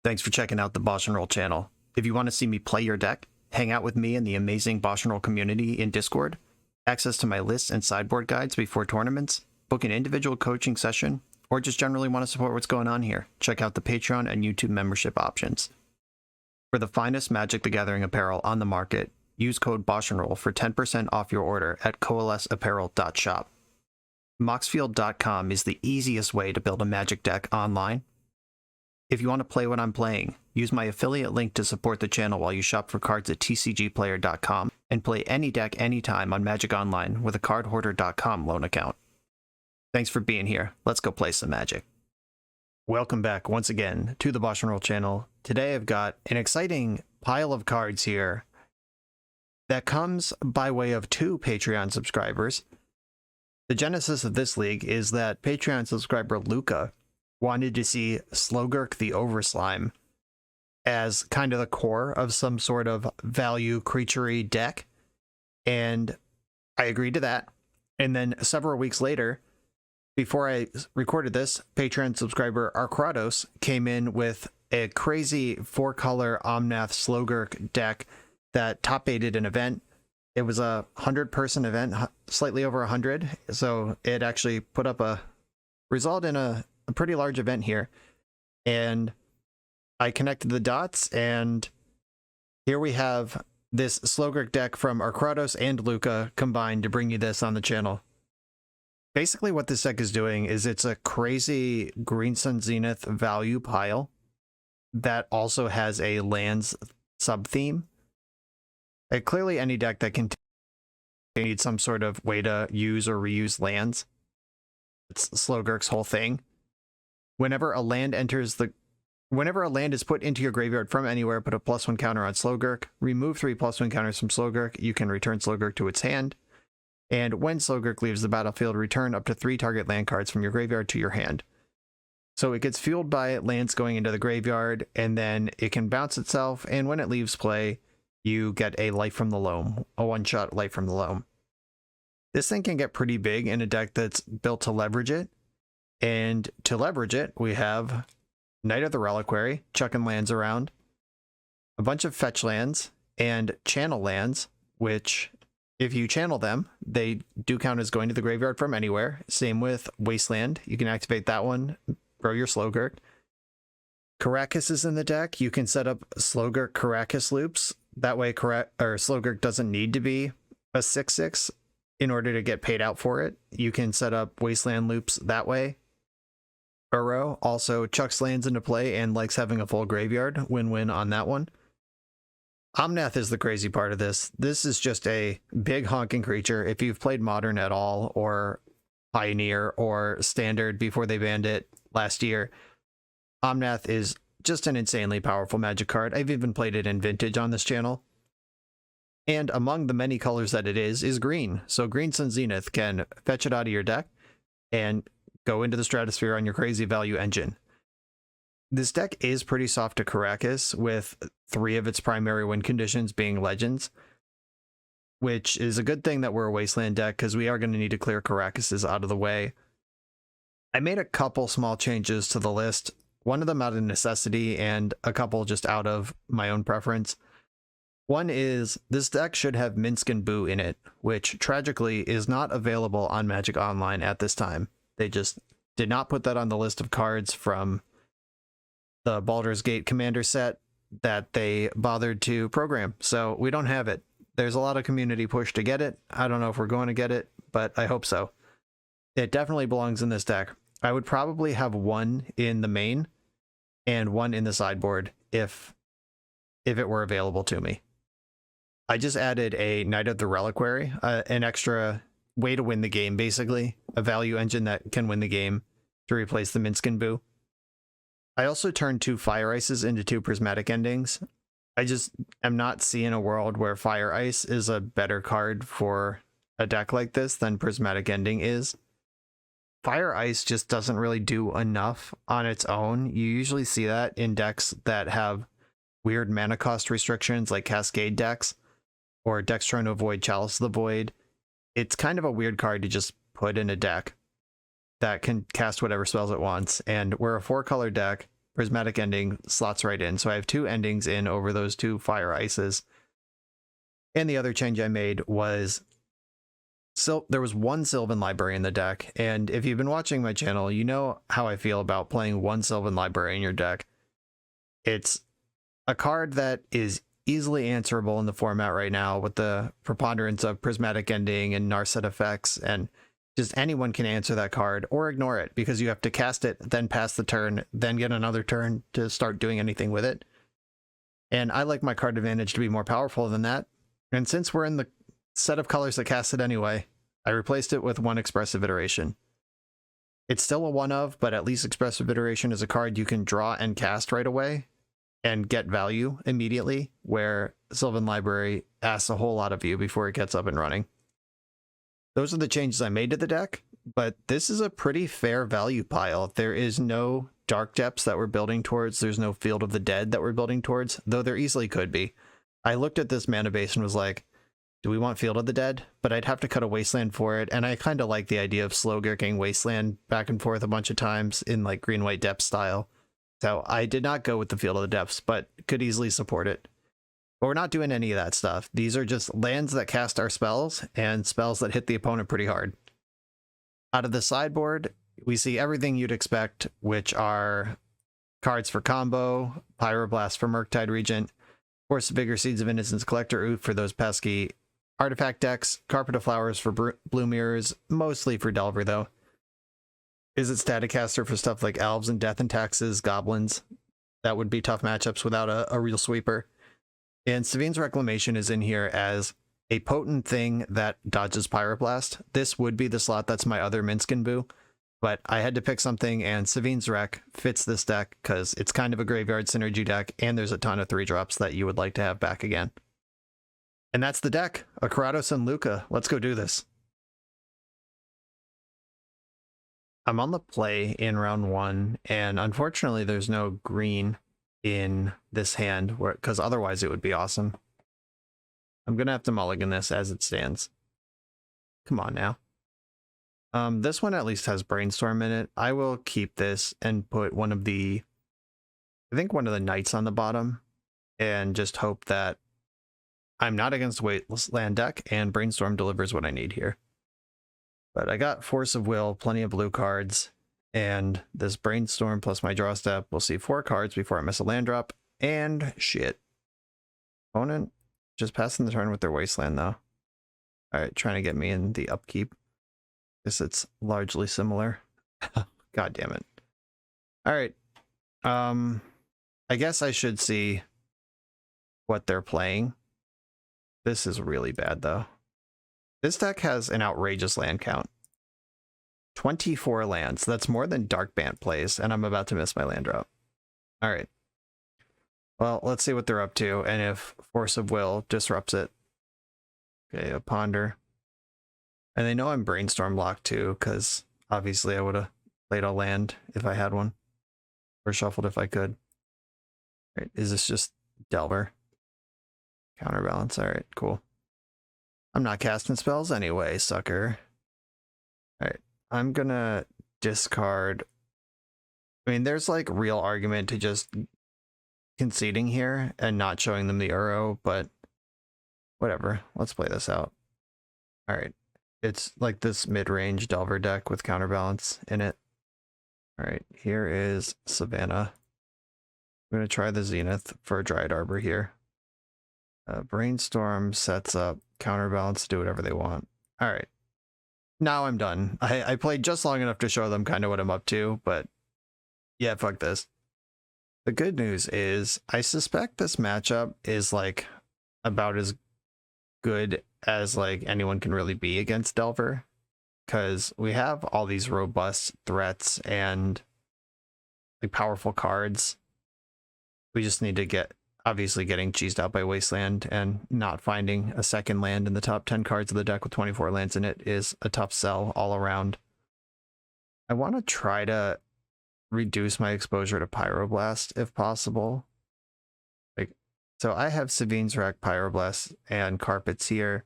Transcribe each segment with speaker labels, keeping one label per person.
Speaker 1: Thanks for checking out the BoshNRoll channel. If you want to see me play your deck, hang out with me in the amazing BoshNRoll community in Discord, access to my lists and sideboard guides before tournaments, book an individual coaching session, or just generally want to support what's going on here, check out the Patreon and YouTube membership options. For the finest Magic the Gathering apparel on the market, use code BoshNRoll for 10% off your order at coalesceapparel.shop. Moxfield.com is the easiest way to build a Magic deck online. If you want to play what I'm playing, use my affiliate link to support the channel while you shop for cards at tcgplayer.com and play any deck anytime on Magic Online with a cardhoarder.com loan account. Thanks for being here. Let's go play some Magic. Welcome back once again to the BoshNRoll channel. Today I've got an exciting pile of cards here that comes by way of 2 Patreon subscribers. The genesis of this league is that Patreon subscriber Luca wanted to see Slogurk the Overslime as kind of the core of some sort of value creature-y deck, and I agreed to that. And then several weeks later, before I recorded this, Patreon subscriber Arkratos came in with a crazy 4-color Omnath Slogurk deck that top-aided an event. It was a 100-person event, slightly over 100, so it actually put up a result in a pretty large event here. And I connected the dots, and here we have this Slogurk deck from Arkratos and Luca combined to bring you this on the channel. Basically what this deck is doing is it's a crazy Green Sun Zenith value pile that also has a lands sub-theme. Clearly any deck that can need some sort of way to use or reuse lands. It's Slogurk's whole thing. Whenever a land is put into your graveyard from anywhere, put a +1 counter on Slogurk, remove 3 +1 counters from Slogurk, you can return Slogurk to its hand. And when Slogurk leaves the battlefield, return up to 3 target land cards from your graveyard to your hand. So it gets fueled by lands going into the graveyard, and then it can bounce itself, and when it leaves play, you get a Life from the Loam, a 1-shot Life from the Loam. This thing can get pretty big in a deck that's built to leverage it, and to leverage it, we have Knight of the Reliquary, chucking lands around, a bunch of fetch lands, and channel lands, which, if you channel them, they do count as going to the graveyard from anywhere. Same with Wasteland. You can activate that one, throw your Slogurk. Karakas is in the deck. You can set up Slogurk Karakas loops. That way Slogurk doesn't need to be a 6/6 in order to get paid out for it. You can set up Wasteland loops that way. Burrow also chucks lands into play and likes having a full graveyard. Win-win on that one. Omnath is the crazy part of this. This is just a big honking creature. If you've played Modern at all, or Pioneer, or Standard before they banned it last year, Omnath is just an insanely powerful Magic card. I've even played it in Vintage on this channel. And among the many colors that it is green. So Green Sun Zenith can fetch it out of your deck and go into the stratosphere on your crazy value engine. This deck is pretty soft to Karakas, with 3 of its primary win conditions being legends, which is a good thing that we're a Wasteland deck, because we are going to need to clear Karakas out of the way. I made a couple small changes to the list, one of them out of necessity and a couple just out of my own preference. One is, this deck should have Minsk and Boo in it, which tragically is not available on Magic Online at this time. They just did not put that on the list of cards from the Baldur's Gate Commander set that they bothered to program. So we don't have it. There's a lot of community push to get it. I don't know if we're going to get it, but I hope so. It definitely belongs in this deck. I would probably have 1 in the main and 1 in the sideboard if it were available to me. I just added a Knight of the Reliquary, an extra way to win the game, basically. A value engine that can win the game to replace the Minsk and Boo. I also turned 2 Fire Ices into 2 Prismatic Endings. I just am not seeing a world where Fire Ice is a better card for a deck like this than Prismatic Ending is. Fire Ice just doesn't really do enough on its own. You usually see that in decks that have weird mana cost restrictions, like Cascade decks, or decks trying to avoid Chalice of the Void. It's kind of a weird card to just put in a deck that can cast whatever spells it wants, and we're a 4-color deck Prismatic Ending slots right in. So I have 2 endings in over those 2 fire ices. And the other change I made was there was 1 Sylvan Library in the deck. And if you've been watching my channel, you know how I feel about playing 1 Sylvan Library in your deck. It's a card that is easily answerable in the format right now with the preponderance of Prismatic Ending and Narset effects, and just anyone can answer that card or ignore it because you have to cast it, then pass the turn, then get another turn to start doing anything with it. And I like my card advantage to be more powerful than that. And since we're in the set of colors that cast it anyway, I replaced it with 1 Expressive Iteration. It's still a 1 of, but at least Expressive Iteration is a card you can draw and cast right away and get value immediately, where Sylvan Library asks a whole lot of you before it gets up and running. Those are the changes I made to the deck, but this is a pretty fair value pile. There is no Dark Depths that we're building towards. There's no Field of the Dead that we're building towards, though there easily could be. I looked at this mana base and was like, do we want Field of the Dead? But I'd have to cut a Wasteland for it, and I kind of like the idea of Slogurking Wasteland back and forth a bunch of times in like green-white depth style. So I did not go with the Field of the Depths, but could easily support it. But we're not doing any of that stuff. These are just lands that cast our spells and spells that hit the opponent pretty hard. Out of the sideboard, we see everything you'd expect, which are cards for combo, Pyroblast for Murktide Regent, Force of Vigor, Seeds of Innocence, Collector Oot for those pesky artifact decks, Carpet of Flowers for Blue Mirrors, mostly for Delver though. Is it Staticaster for stuff like Elves and Death and Taxes, Goblins? That would be tough matchups without a real sweeper. And Savine's Reclamation is in here as a potent thing that dodges Pyroblast. This would be the slot that's my other Minskin Boo, but I had to pick something, and Savine's Rec fits this deck because it's kind of a graveyard synergy deck, and there's a ton of 3-drops that you would like to have back again. And that's the deck. Akratos and Luca. Let's go do this. I'm on the play in round 1, and unfortunately there's no green in this hand, because otherwise it would be awesome. I'm going to have to mulligan this as it stands. Come on now. This one at least has Brainstorm in it. I will keep this and put one of the Knights on the bottom, and just hope that I'm not against Wasteland deck, and Brainstorm delivers what I need here. But I got Force of Will, plenty of blue cards, and this Brainstorm plus my draw step will see 4 cards before I miss a land drop, and shit. Opponent just passing the turn with their Wasteland though. Alright, trying to get me in the upkeep. Guess it's largely similar. God damn it. Alright. I guess I should see what they're playing. This is really bad though. This deck has an outrageous land count. 24 lands. That's more than Dark Bant plays, and I'm about to miss my land drop. Alright. Well, let's see what they're up to, and if Force of Will disrupts it. Okay, a Ponder. And they know I'm Brainstorm locked too, because obviously I would have played a land if I had one. Or shuffled if I could. Alright, is this just Delver? Counterbalance, alright, cool. I'm not casting spells anyway, sucker. Alright, I'm gonna discard. I mean, there's like real argument to just conceding here and not showing them the Uro, but whatever. Let's play this out. Alright, it's like this mid-range Delver deck with Counterbalance in it. Alright, here is Savannah. I'm gonna try the Zenith for a Dryad Arbor here. Brainstorm sets up Counterbalance to do whatever they want. Alright. Now I'm done. I played just long enough to show them kind of what I'm up to, but yeah, fuck this. The good news is I suspect this matchup is like about as good as like anyone can really be against Delver, because we have all these robust threats and like powerful cards. We just need to get obviously getting cheesed out by Wasteland, and not finding a second land in the top 10 cards of the deck with 24 lands in it is a tough sell all around. I want to try to reduce my exposure to Pyroblast if possible. Like, so I have Savine's Rec, Pyroblast, and Carpets here.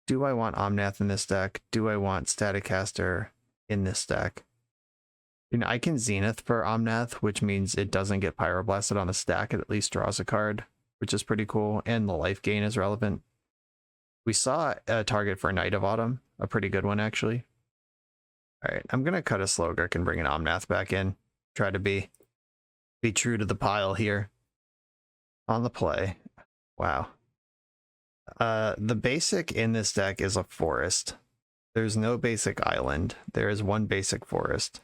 Speaker 1: Do I want Omnath in this deck? Do I want Staticaster in this deck? You know, I can Zenith for Omnath, which means it doesn't get Pyroblasted on a stack. It at least draws a card, which is pretty cool. And the life gain is relevant. We saw a target for Night of Autumn, a pretty good one, actually. All right, I'm going to cut a Slogurk and bring an Omnath back in. Try to be true to the pile here. On the play. Wow. The basic in this deck is a forest. There's no basic island. There is one basic forest.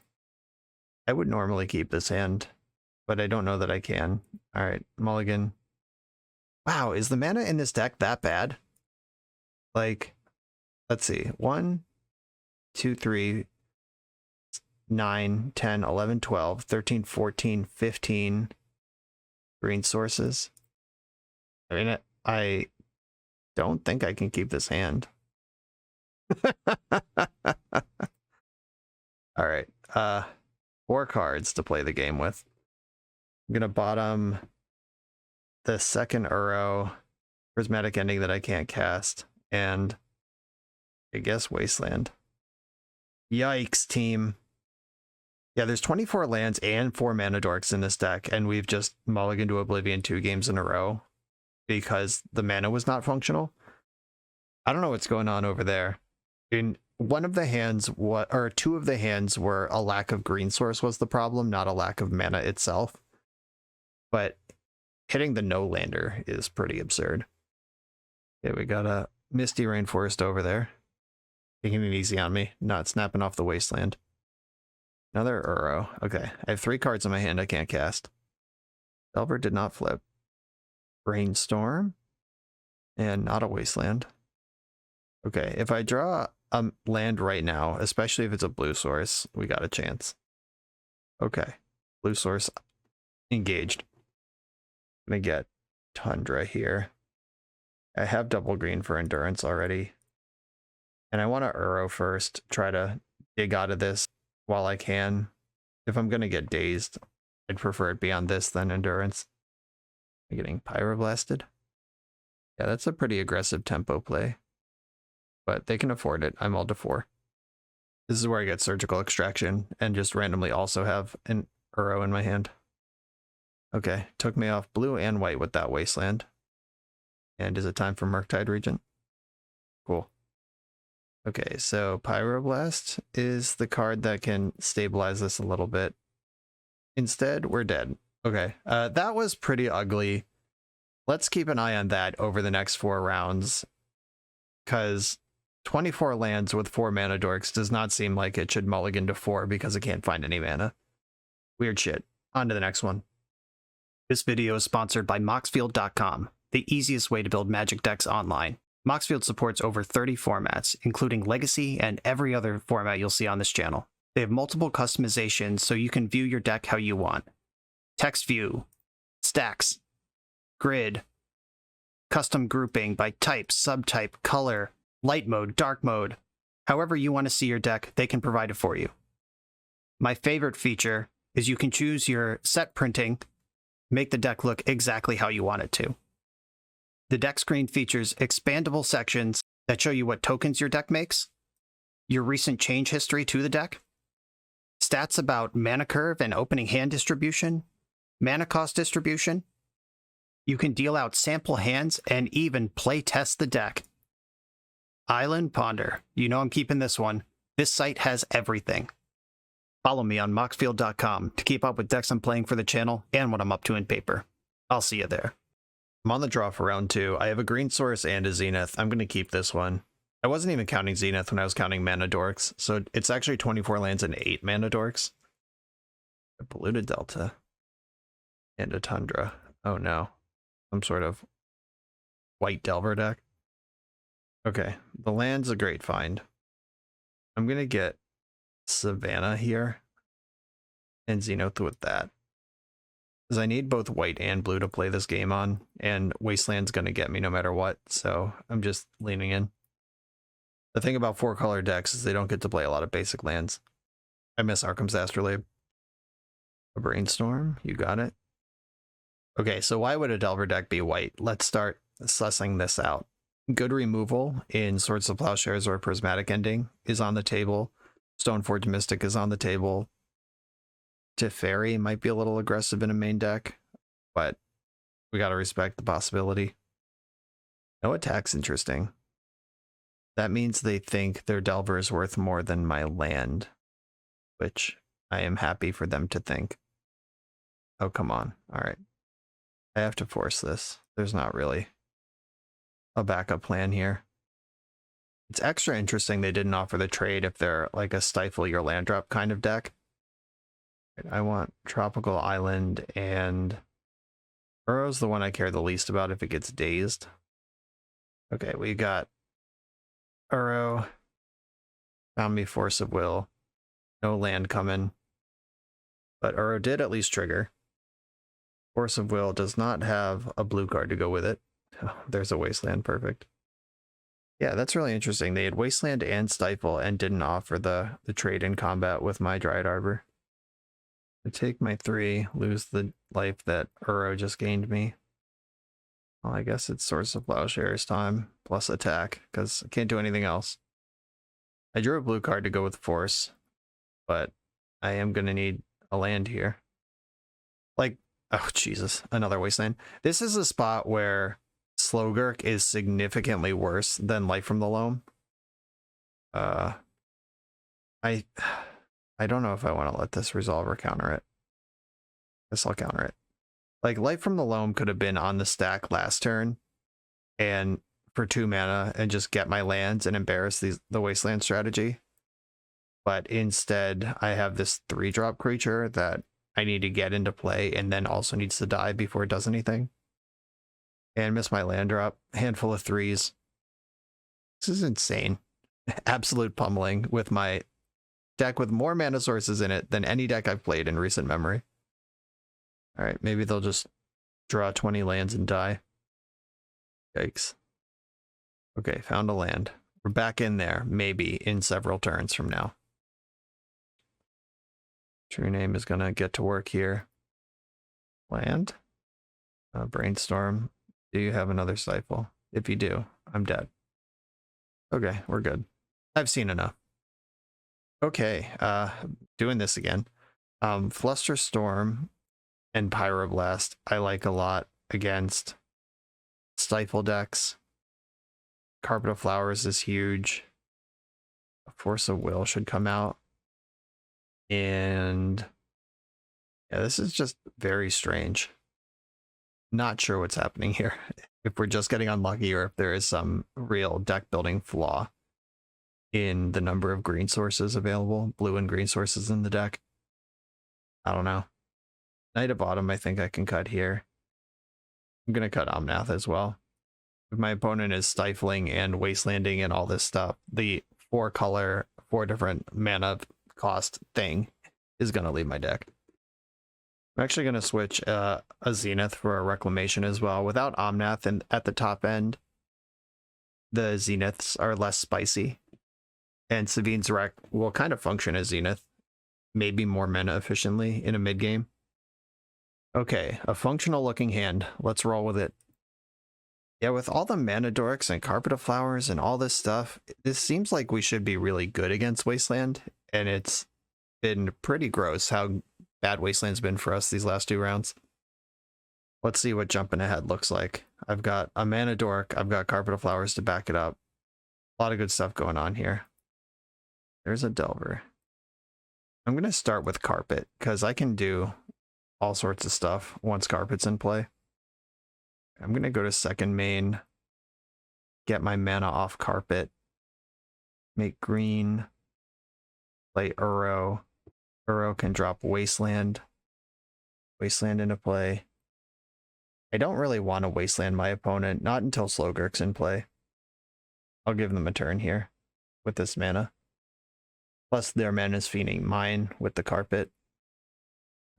Speaker 1: I would normally keep this hand, but I don't know that I can. All right, mulligan. Wow, is the mana in this deck that bad? Like, let's see. 1, 2, 3, 9, 10, 11, 12, 13, 14, 15 green sources. I mean, I don't think I can keep this hand. All right. 4 cards to play the game with. I'm going to bottom the second Uro, Prismatic Ending that I can't cast, and I guess Wasteland. Yikes, team. Yeah, there's 24 lands and 4 mana dorks in this deck, and we've just mulliganed to Oblivion 2 games in a row because the mana was not functional. I don't know what's going on over there. In one of the hands, or 2 of the hands were a lack of green source was the problem, not a lack of mana itself. But hitting the no-lander is pretty absurd. Okay, we got a Misty Rainforest over there. Taking it easy on me, not snapping off the Wasteland. Another Uro. Okay, I have 3 cards in my hand I can't cast. Delver did not flip. Brainstorm. And not a Wasteland. Okay, if I draw a land right now, especially if it's a blue source, we got a chance. Okay, blue source engaged. I'm gonna get Tundra here. I have double green for endurance already. And I want to Uro first, try to dig out of this while I can. If I'm gonna get dazed, I'd prefer it be on this than endurance. I'm getting Pyroblasted. Yeah, that's a pretty aggressive tempo play. But they can afford it. I'm all to 4. This is where I get Surgical Extraction and just randomly also have an Uro in my hand. Okay, took me off blue and white with that Wasteland. And is it time for Murktide Regent? Cool. Okay, so Pyroblast is the card that can stabilize this a little bit. Instead, we're dead. Okay, that was pretty ugly. Let's keep an eye on that over the next 4 rounds. Because 24 lands with 4 mana dorks does not seem like it should mulligan to 4 because it can't find any mana. Weird shit. On to the next one. This video is sponsored by Moxfield.com, the easiest way to build Magic decks online. Moxfield supports over 30 formats, including Legacy and every other format you'll see on this channel. They have multiple customizations so you can view your deck how you want. Text view, stacks, grid, custom grouping by type, subtype, color, light mode, dark mode. However you want to see your deck, they can provide it for you. My favorite feature is you can choose your set printing, make the deck look exactly how you want it to. The deck screen features expandable sections that show you what tokens your deck makes, your recent change history to the deck, stats about mana curve and opening hand distribution, mana cost distribution. You can deal out sample hands and even play test the deck. Island Ponder. You know I'm keeping this one. This site has everything. Follow me on Moxfield.com to keep up with decks I'm playing for the channel and what I'm up to in paper. I'll see you there. I'm on the draw for round 2. I have a green source and a Zenith. I'm going to keep this one. I wasn't even counting Zenith when I was counting mana dorks, so it's actually 24 lands and 8 mana dorks. A polluted Delta. And a Tundra. Oh no. Some sort of white Delver deck. Okay, the land's a great find. I'm going to get Savannah here and Zenith with that. Because I need both white and blue to play this game on, and Wasteland's going to get me no matter what, so I'm just leaning in. The thing about 4-color decks is they don't get to play a lot of basic lands. I miss Arkham's Astrolabe. A Brainstorm, you got it. Okay, so why would a Delver deck be white? Let's start sussing this out. Good removal in Swords of Plowshares or Prismatic Ending is on the table. Stoneforge Mystic is on the table. Teferi might be a little aggressive in a main deck, but we got to respect the possibility. No attack's interesting. That means they think their Delver is worth more than my land, which I am happy for them to think. Oh, come on. All right. I have to force this. There's not really a backup plan here. It's extra interesting they didn't offer the trade if they're like a stifle your land drop kind of deck. I want Tropical Island, and Burrow's the one I care the least about if it gets dazed. Okay, we got Uro. Found me Force of Will. No land coming. But Uro did at least trigger. Force of Will does not have a blue card to go with it. Oh, there's a Wasteland, perfect. Yeah, that's really interesting. They had Wasteland and Stifle and didn't offer the trade in combat with my Dryad Arbor. I take my 3, lose the life that Uro just gained me. Well, I guess it's Source of Plowshares time, plus attack, because I can't do anything else. I drew a blue card to go with Force, but I am going to need a land here. Like, oh, Jesus, another Wasteland. This is a spot where Slogurk is significantly worse than Life from the Loam. I don't know if I want to let this resolve or counter it. Guess I'll counter it. Like, Life from the Loam could have been on the stack last turn and for 2 mana and just get my lands and embarrass the Wasteland strategy. But instead, I have this 3-drop creature that I need to get into play and then also needs to die before it does anything. And miss my land drop. Handful of 3s. This is insane. Absolute pummeling with my deck with more mana sources in it than any deck I've played in recent memory. Alright, maybe they'll just draw 20 lands and die. Yikes. Okay, found a land. We're back in there, maybe, in several turns from now. True Name is going to get to work here. Land? Brainstorm. Do you have another Stifle? If you do, I'm dead. Okay, we're good. I've seen enough. Okay, doing this again. Flusterstorm and Pyroblast I like a lot against Stifle decks. Carpet of Flowers is huge. Force of Will should come out. And yeah, this is just very strange. Not sure what's happening here. If we're just getting unlucky or if there is some real deck building flaw in the number of green sources available, blue and green sources in the deck. I don't know. Knight of Autumn, I think I can cut here. I'm going to cut Omnath as well. If my opponent is stifling and wastelanding and all this stuff, the 4-color, 4 different mana cost thing is going to leave my deck. I'm actually going to switch a Zenith for a Reclamation as well. Without Omnath and at the top end, the Zeniths are less spicy. And Savine's Wreck will kind of function as Zenith. Maybe more mana efficiently in a mid-game. Okay, a functional looking hand. Let's roll with it. Yeah, with all the mana dorks and Carpet of Flowers and all this stuff, this seems like we should be really good against Wasteland. And it's been pretty gross how bad Wasteland's been for us these last 2 rounds. Let's see what jumping ahead looks like. I've got a mana dork. I've got Carpet of Flowers to back it up. A lot of good stuff going on here. There's a Delver. I'm going to start with Carpet because I can do all sorts of stuff once Carpet's in play. I'm going to go to second main, get my mana off Carpet, make green, play Uro. Uro can drop Wasteland. Wasteland into play. I don't really want to Wasteland my opponent, not until Slogurk's in play. I'll give them a turn here with this mana. Plus their mana's feeding mine with the Carpet.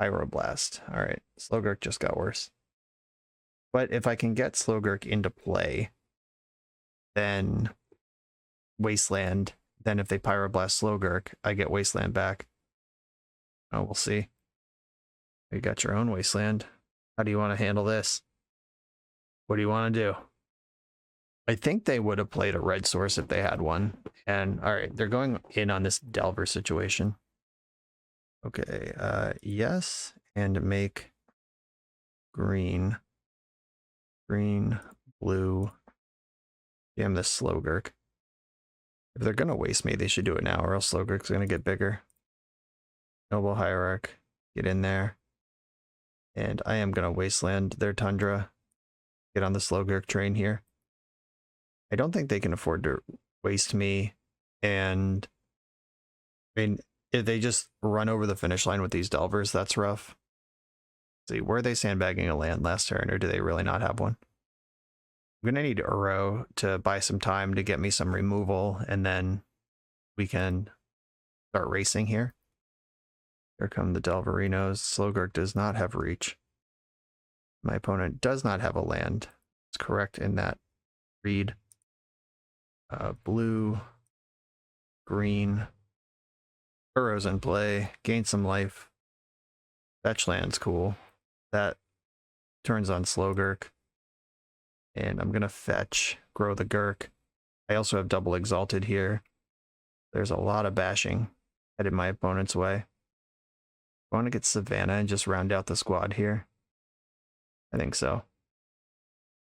Speaker 1: Pyroblast. Alright, Slogurk just got worse. But if I can get Slogurk into play, then Wasteland. Then if they Pyroblast Slogurk, I get Wasteland back. Oh, we'll see. You got your own Wasteland. How do you want to handle this? What do you want to do? I think they would have played a red source if they had one. And all right, they're going in on this Delver situation. Okay, yes, and make green, blue. Damn this Slogurk. If they're gonna waste me, they should do it now, or else Slogurk's gonna get bigger. Noble Hierarch, get in there. And I am gonna wasteland their Tundra. Get on the Slogurk train here. I don't think they can afford to waste me, and I mean, if they just run over the finish line with these Delvers, that's rough. Let's see, were they sandbagging a land last turn, or do they really not have one? I'm gonna need Uro to buy some time to get me some removal, and then we can start racing here. Here come the Delverinos. Slogurk does not have reach. My opponent does not have a land. It's correct in that read. Blue, green, Uro's in play, gain some life. Fetch land's cool. That turns on Slogurk. And I'm gonna fetch, grow the Gurk. I also have double exalted here. There's a lot of bashing headed my opponent's way. I want to get Savannah and just round out the squad here. I think so.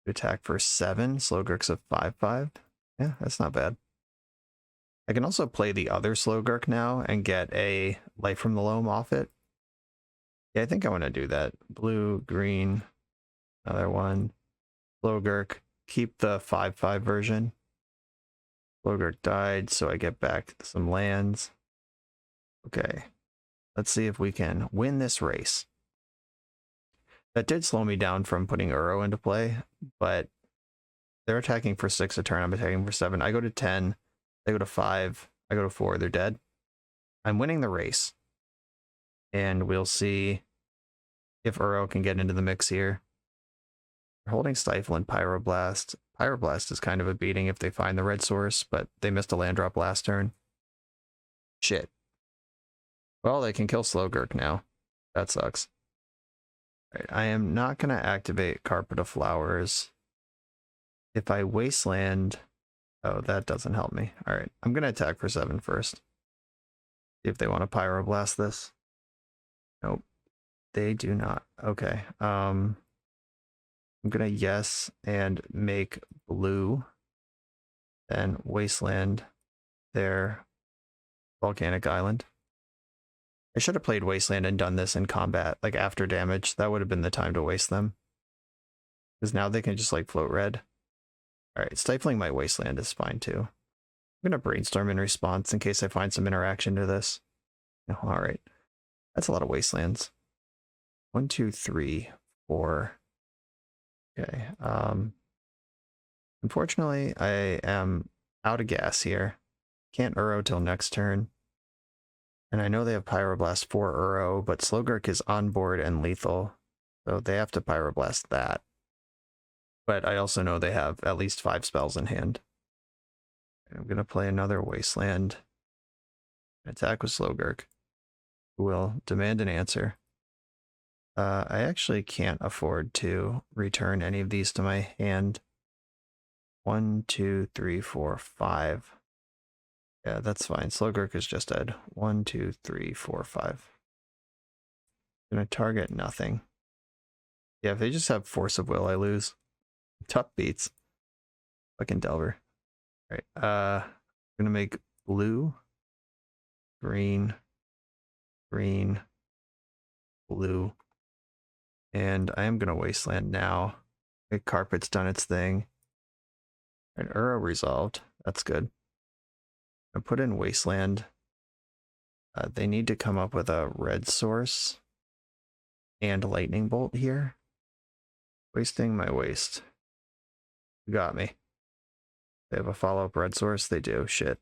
Speaker 1: Attack for 7. Slogurk's a 5/5. Yeah, that's not bad. I can also play the other Slogurk now and get a Life from the Loam off it. Yeah, I think I want to do that. Blue, green, another one. Slogurk, keep the 5/5 version. Slogurk died, so I get back some lands. Okay, let's see if we can win this race. That did slow me down from putting Uro into play, but they're attacking for 6 a turn. I'm attacking for 7. I go to 10. They go to 5. I go to 4. They're dead. I'm winning the race. And we'll see if Uro can get into the mix here. They're holding Stifle and Pyroblast. Pyroblast is kind of a beating if they find the red source, but they missed a land drop last turn. Shit. Well, they can kill Slogurk now. That sucks. Right, I am not going to activate Carpet of Flowers. If I wasteland... Oh, that doesn't help me. Alright, I'm going to attack for 7 first. See if they want to Pyroblast this. Nope. They do not. Okay. I'm going to yes and make blue. Then wasteland their volcanic island. I should have played Wasteland and done this in combat, like after damage. That would have been the time to waste them. Because now they can just like float red. Alright, stifling my Wasteland is fine too. I'm going to brainstorm in response in case I find some interaction to this. Alright, that's a lot of Wastelands. 1, 2, 3, 4. Okay, unfortunately, I am out of gas here. Can't Uro till next turn. And I know they have Pyroblast for Uro, but Slogurk is on board and lethal, so they have to Pyroblast that. But I also know they have at least 5 spells in hand. I'm going to play another Wasteland. Attack with Slogurk, who will demand an answer. I actually can't afford to return any of these to my hand. 1, 2, 3, 4, 5. Yeah, that's fine. Slogurk is just dead. 1, 2, 3, 4, 5. Gonna target nothing. Yeah, if they just have Force of Will, I lose. Tough beats. Fucking Delver. Alright, gonna make blue, green, green, blue. And I am gonna Wasteland now. The Carpet's done its thing. And Uro resolved. That's good. I put in Wasteland. They need to come up with a red source and Lightning Bolt here. Wasting my waste. You got me. They have a follow-up red source? They do. Shit.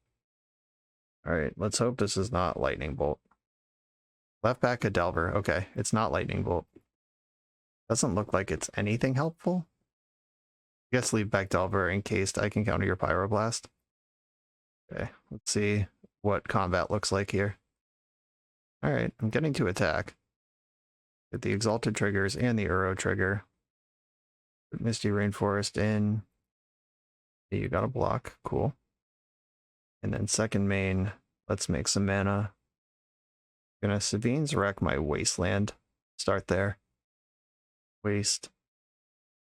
Speaker 1: Alright, let's hope this is not Lightning Bolt. Left back a Delver. Okay, it's not Lightning Bolt. Doesn't look like it's anything helpful. I guess leave back Delver in case I can counter your Pyroblast. Okay, let's see what combat looks like here. Alright, I'm getting to attack. Get the Exalted triggers and the Uro trigger. Put Misty Rainforest in. You got a block. Cool. And then second main, let's make some mana. Gonna Savine's wreck my Wasteland. Start there. Waste.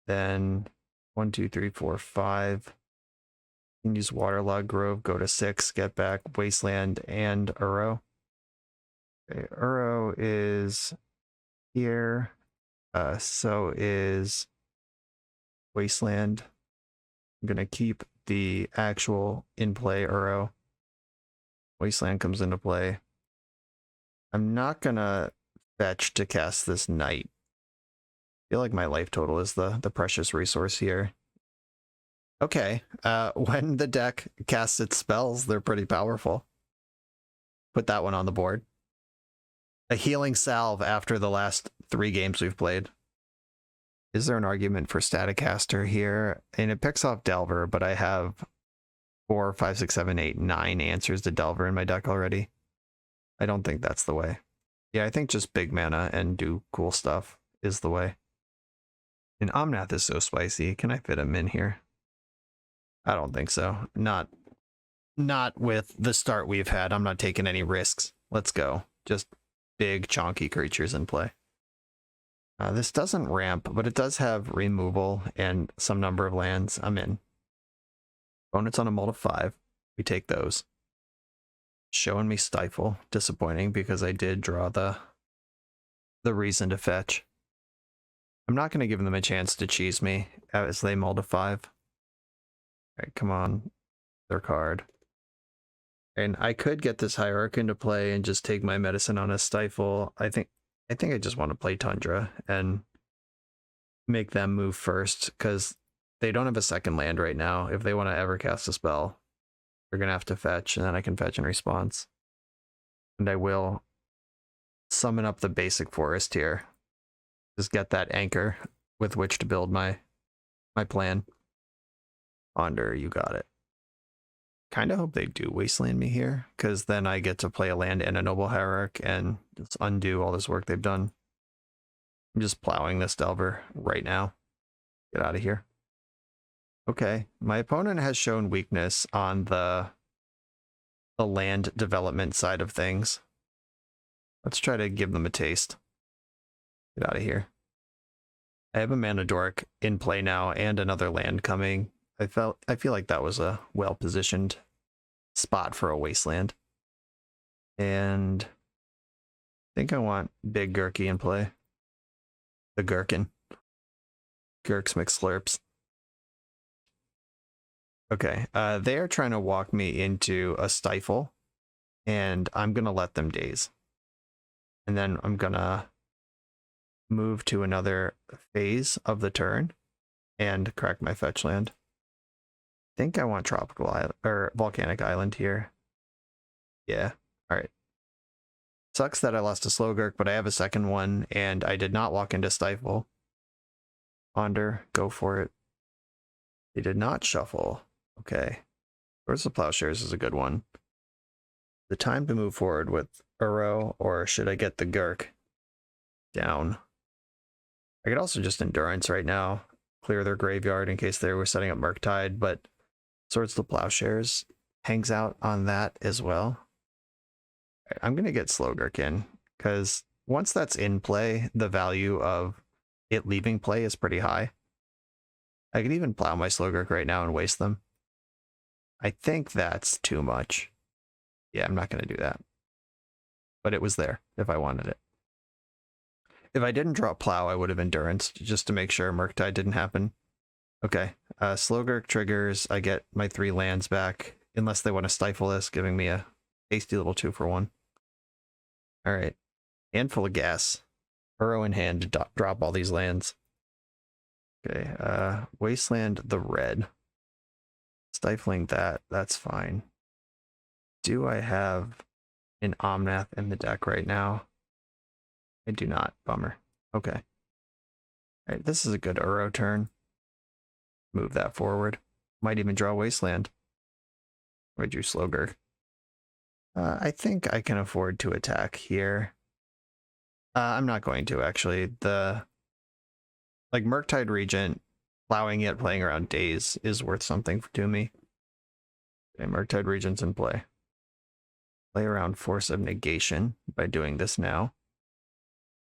Speaker 1: Then 1, 2, 3, 4, 5. You can use Waterlogged Grove, go to 6, get back Wasteland and Uro. Okay, Uro is here. So is Wasteland. I'm gonna keep the actual in-play Uro. Wasteland comes into play. I'm not gonna fetch to cast this Knight. I feel like my life total is the precious resource here. Okay, when the deck casts its spells, they're pretty powerful. Put that one on the board. A healing salve after the last 3 games we've played. Is there an argument for Staticaster here? And it picks off Delver, but I have 4, 5, 6, 7, 8, 9 answers to Delver in my deck already. I don't think that's the way. Yeah, I think just big mana and do cool stuff is the way. And Omnath is so spicy. Can I fit him in here? I don't think so. Not with the start we've had. I'm not taking any risks. Let's go. Just big, chonky creatures in play. This doesn't ramp, but it does have removal and some number of lands. I'm in. Opponent's on a mull of 5. We take those. Showing me Stifle. Disappointing because I did draw the reason to fetch. I'm not going to give them a chance to cheese me as they mull to 5. Alright, come on. Their card. And I could get this Hierarch into play and just take my medicine on a Stifle. I think I just want to play Tundra and make them move first, because they don't have a second land right now. If they want to ever cast a spell, they're going to have to fetch, and then I can fetch in response. And I will summon up the basic forest here. Just get that anchor with which to build my plan. Ponder, you got it. Kind of hope they do wasteland me here, because then I get to play a land and a Noble Hierarch and just undo all this work they've done. I'm just plowing this Delver right now. Get out of here. Okay, my opponent has shown weakness on the land development side of things. Let's try to give them a taste. Get out of here. I have a Mana Dork in play now and another land coming. I feel like that was a well-positioned spot for a wasteland. And I think I want Big Gurky in play. The Gherkin. Gurks mix slurps. Okay, they are trying to walk me into a Stifle, and I'm going to let them daze. And then I'm going to move to another phase of the turn and crack my fetch land. I think I want Tropical Island or Volcanic Island here. Yeah, all right. Sucks that I lost a Slogurk, but I have a second one, and I did not walk into Stifle. Ponder, go for it. They did not shuffle. Okay. Towards the Plowshares is a good one. The time to move forward with Uro, or should I get the Gurk down? I could also just Endurance right now, clear their graveyard in case they were setting up Murktide, but Swords to Plowshares hangs out on that as well. I'm going to get Slogurk in, because once that's in play, the value of it leaving play is pretty high. I could even plow my Slogurk right now and waste them. I think that's too much. Yeah, I'm not going to do that. But it was there if I wanted it. If I didn't draw Plow, I would have Endurance, just to make sure Murktide didn't happen. Okay, Slogurk triggers, I get my 3 lands back, unless they want to stifle this, giving me a tasty little 2-for-1. Alright, handful of gas. Uro in hand to drop all these lands. Okay, Wasteland the red. Stifling that, that's fine. Do I have an Omnath in the deck right now? I do not. Bummer. Okay. Alright, this is a good Uro turn. Move that forward. Might even draw Wasteland. I drew Slogurk. I think I can afford to attack here. I'm not going to, actually. Murktide Regent, plowing it, playing around days is worth something to me. Okay, Murktide Regent's in play. play around Force of Negation by doing this now.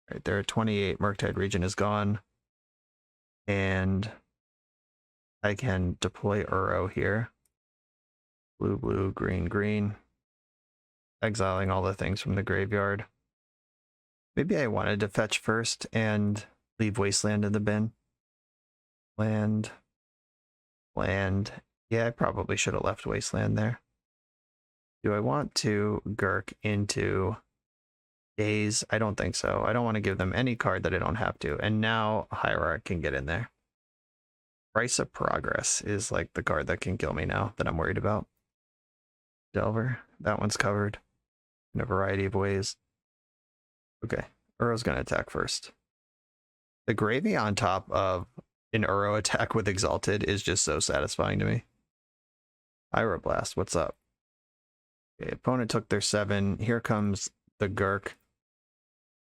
Speaker 1: All right, there are 28. Murktide region is gone. And I can deploy Uro here. Blue, blue, green, green. Exiling all the things from the graveyard. Maybe I wanted to fetch first and leave Wasteland in the bin. Land. Yeah, I probably should have left Wasteland there. Do I want to Gurk into Daze? I don't think so. I don't want to give them any card that I don't have to. And now Hierarch can get in there. Price of Progress is like the card that can kill me now that I'm worried about. Delver, that one's covered in a variety of ways. Okay, Uro's going to attack first. The gravy on top of an Uro attack with Exalted is just so satisfying to me. Pyroblast, what's up? Okay, opponent took their 7. Here comes the Gurk.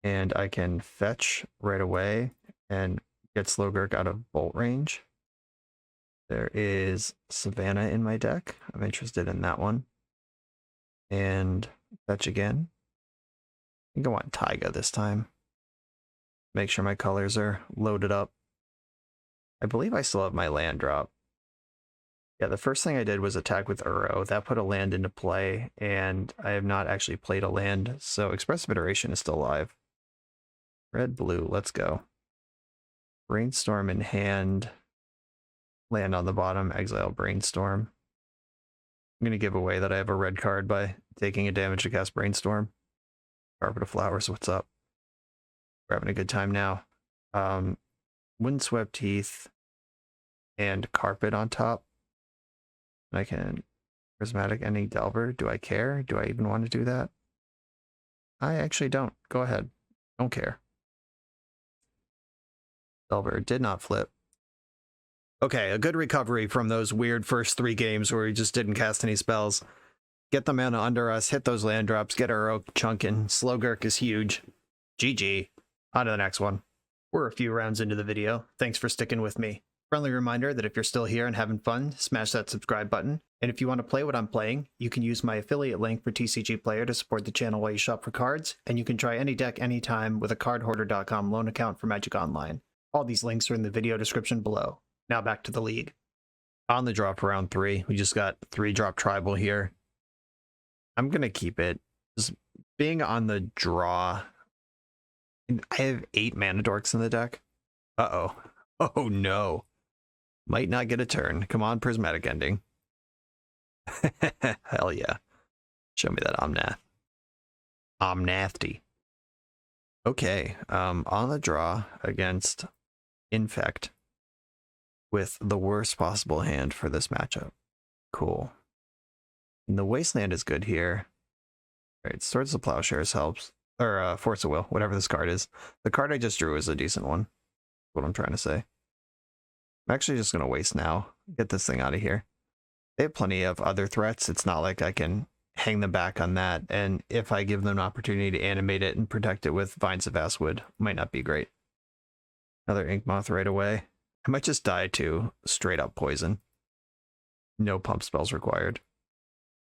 Speaker 1: And I can fetch right away and get Slogurk out of bolt range. There is Savannah in my deck. I'm interested in that one. And fetch again. I think I want Taiga this time. Make sure my colors are loaded up. I believe I still have my land drop. Yeah, the first thing I did was attack with Uro. That put a land into play, and I have not actually played a land, so Expressive Iteration is still live. Red, blue, let's go. Brainstorm in hand. Land on the bottom, exile Brainstorm. I'm going to give away that I have a red card by taking a damage to cast Brainstorm. Carpet of Flowers, what's up? We're having a good time now. Windswept Heath and Carpet on top. And I can Prismatic Ending Delver. Do I care? Do I even want to do that? I actually don't. Go ahead. Don't care. Delver did not flip. Okay, a good recovery from those weird first 3 games where we just didn't cast any spells. Get the mana under us, hit those land drops, get Uro chunking. Slogurk is huge. GG. On to the next one. We're a few rounds into the video. Thanks for sticking with me. Friendly reminder that if you're still here and having fun, smash that subscribe button. And if you want to play what I'm playing, you can use my affiliate link for TCG Player to support the channel while you shop for cards, and you can try any deck anytime with a cardhoarder.com loan account for Magic Online. All these links are in the video description below. Now back to the league. On the draw for round 3, we just got 3-drop Tribal here. I'm going to keep it. Just being on the draw, I have 8 mana dorks in the deck. Uh-oh. Oh no. Might not get a turn. Come on, Prismatic Ending. Hell yeah. Show me that Omnath. Omnathty. Okay, on the draw against Infect with the worst possible hand for this matchup. Cool. And the Wasteland is good here. All right, Swords of Plowshares helps. Or Force of Will, whatever this card is. The card I just drew is a decent one. What I'm trying to say. I'm actually just going to waste now. Get this thing out of here. They have plenty of other threats. It's not like I can hang them back on that. And if I give them an opportunity to animate it and protect it with Vines of Vastwood, might not be great. Another Ink Moth right away. I might just die to straight up poison. No pump spells required.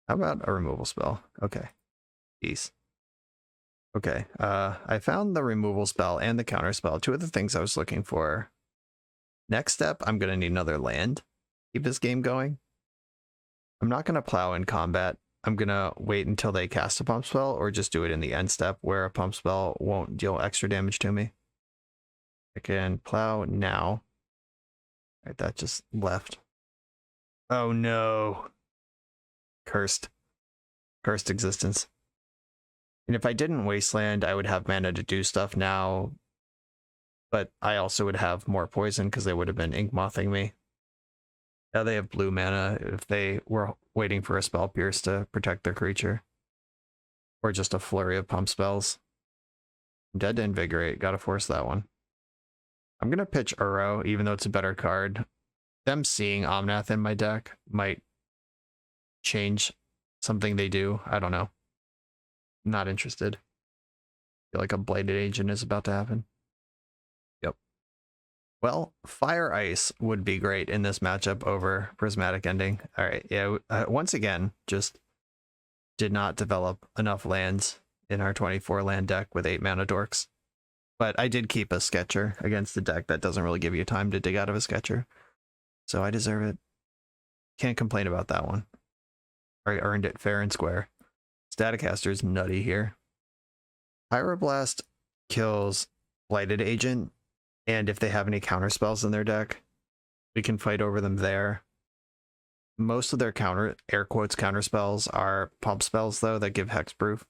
Speaker 1: How about a removal spell? Okay. Peace. Okay, I found the removal spell and the counter spell. 2 of the things I was looking for. Next step, I'm going to need another land. Keep this game going. I'm not going to plow in combat. I'm going to wait until they cast a pump spell or just do it in the end step where a pump spell won't deal extra damage to me. I can plow now. All right, that just left. Oh no. Cursed. Cursed existence. And if I didn't Wasteland, I would have mana to do stuff now. But I also would have more poison because they would have been Ink Mothing me. Now they have blue mana if they were waiting for a Spell Pierce to protect their creature. Or just a flurry of pump spells. Dead to Invigorate, gotta force that one. I'm gonna pitch Uro, even though it's a better card. Them seeing Omnath in my deck might change something they do. I don't know. Not interested. Feel like a Blighted Agent is about to happen. Yep. Well, Fire Ice would be great in this matchup over Prismatic Ending. All right, yeah. Once again, just did not develop enough lands in our 24 land deck with 8 mana dorks. But I did keep a Sketcher against the deck that doesn't really give you time to dig out of a Sketcher. So I deserve it. Can't complain about that one. I earned it fair and square. Staticaster's nutty here. Pyroblast kills Blighted Agent, and if they have any counter spells in their deck, we can fight over them there. Most of their air quotes counter spells are pump spells though that give hexproof.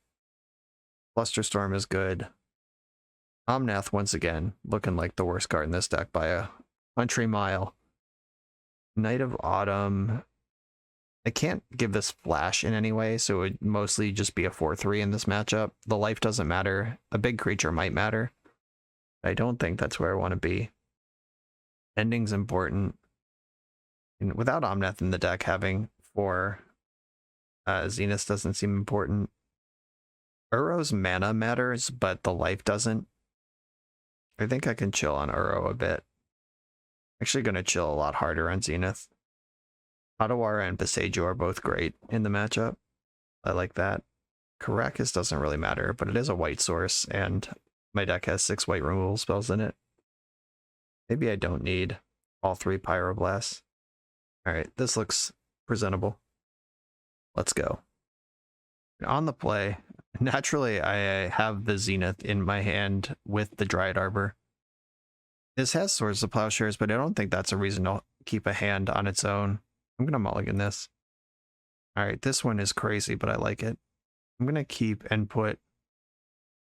Speaker 1: Flusterstorm is good. Omnath once again looking like the worst card in this deck by a country mile. Knight of Autumn. I can't give this flash in any way, so it would mostly just be a 4/3 in this matchup. The life doesn't matter. A big creature might matter. I don't think that's where I want to be. Ending's important. And without Omnath in the deck, having 4 Zenith doesn't seem important. Uro's mana matters, but the life doesn't. I think I can chill on Uro a bit. Actually going to chill a lot harder on Zenith. Otawara and Boseiju are both great in the matchup. I like that. Karakas doesn't really matter, but it is a white source, and my deck has 6 white removal spells in it. Maybe I don't need all 3 Pyroblasts. Alright, this looks presentable. Let's go. On the play, naturally I have the Zenith in my hand with the Dryad Arbor. This has Swords of Plowshares, but I don't think that's a reason to keep a hand on its own. I'm going to mulligan this. Alright, this one is crazy, but I like it. I'm going to keep and put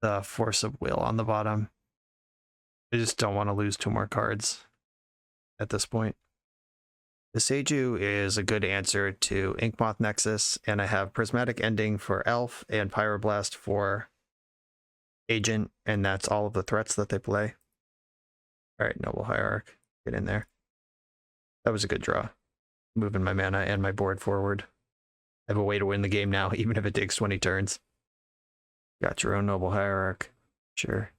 Speaker 1: the Force of Will on the bottom. I just don't want to lose 2 more cards at this point. Boseiju is a good answer to Inkmoth Nexus, and I have Prismatic Ending for Elf and Pyroblast for Agent, and that's all of the threats that they play. Alright, Noble Hierarch, get in there. That was a good draw. Moving my mana and my board forward. I have a way to win the game now, even if it takes 20 turns. Got your own Noble Hierarch. Sure.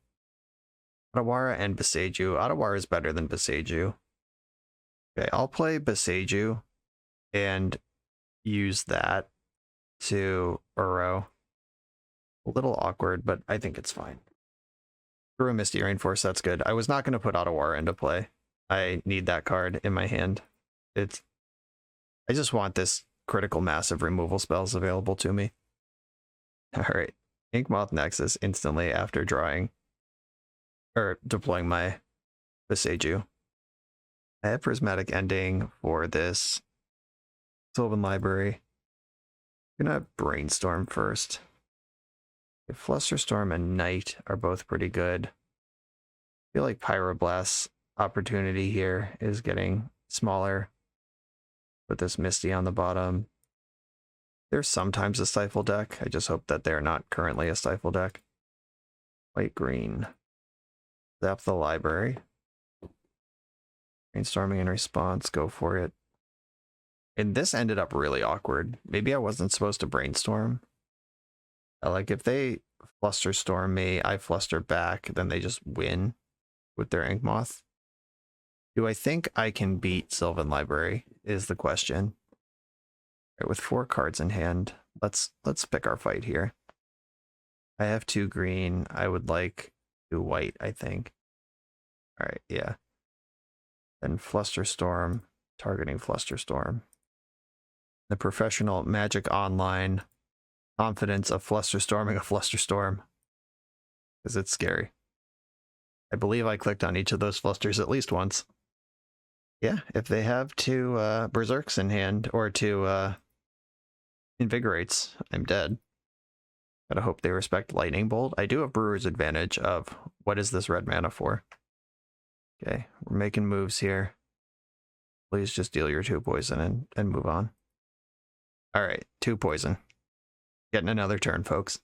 Speaker 1: Otawara and Boseiju. Otawara is better than Boseiju. Okay, I'll play Boseiju and use that to Uro. A little awkward, but I think it's fine. Through a Misty Rainforest, that's good. I was not going to put Otawara into play. I need that card in my hand. I just want this critical mass of removal spells available to me. Alright, Inkmoth Nexus instantly after drawing, or deploying my Boseiju. I have Prismatic Ending for this Sylvan Library. I'm gonna Brainstorm first. Flusterstorm and Knight are both pretty good. I feel like Pyroblast's opportunity here is getting smaller. Put this Misty on the bottom. There's sometimes a Stifle deck. I just hope that they're not currently a Stifle deck. White-green. Zap the library. Brainstorming in response, go for it. And this ended up really awkward. Maybe I wasn't supposed to brainstorm. Like if they Flusterstorm me, I fluster back, then they just win with their Inkmoth. Do I think I can beat Sylvan Library is the question. Right, with 4 cards in hand, let's pick our fight here. I have 2 green. I would like 2 white, I think. All right, yeah. Then Flusterstorm, targeting Flusterstorm. The professional Magic Online confidence of Flusterstorming a Flusterstorm, because it's scary. I believe I clicked on each of those flusters at least once. Yeah, if they have 2 Berserks in hand, or 2 Invigorates, I'm dead. Gotta hope they respect Lightning Bolt. I do have Brewer's Advantage of what is this red mana for? Okay, we're making moves here. Please just deal your 2 poison and move on. Alright, 2 poison. Getting another turn, folks.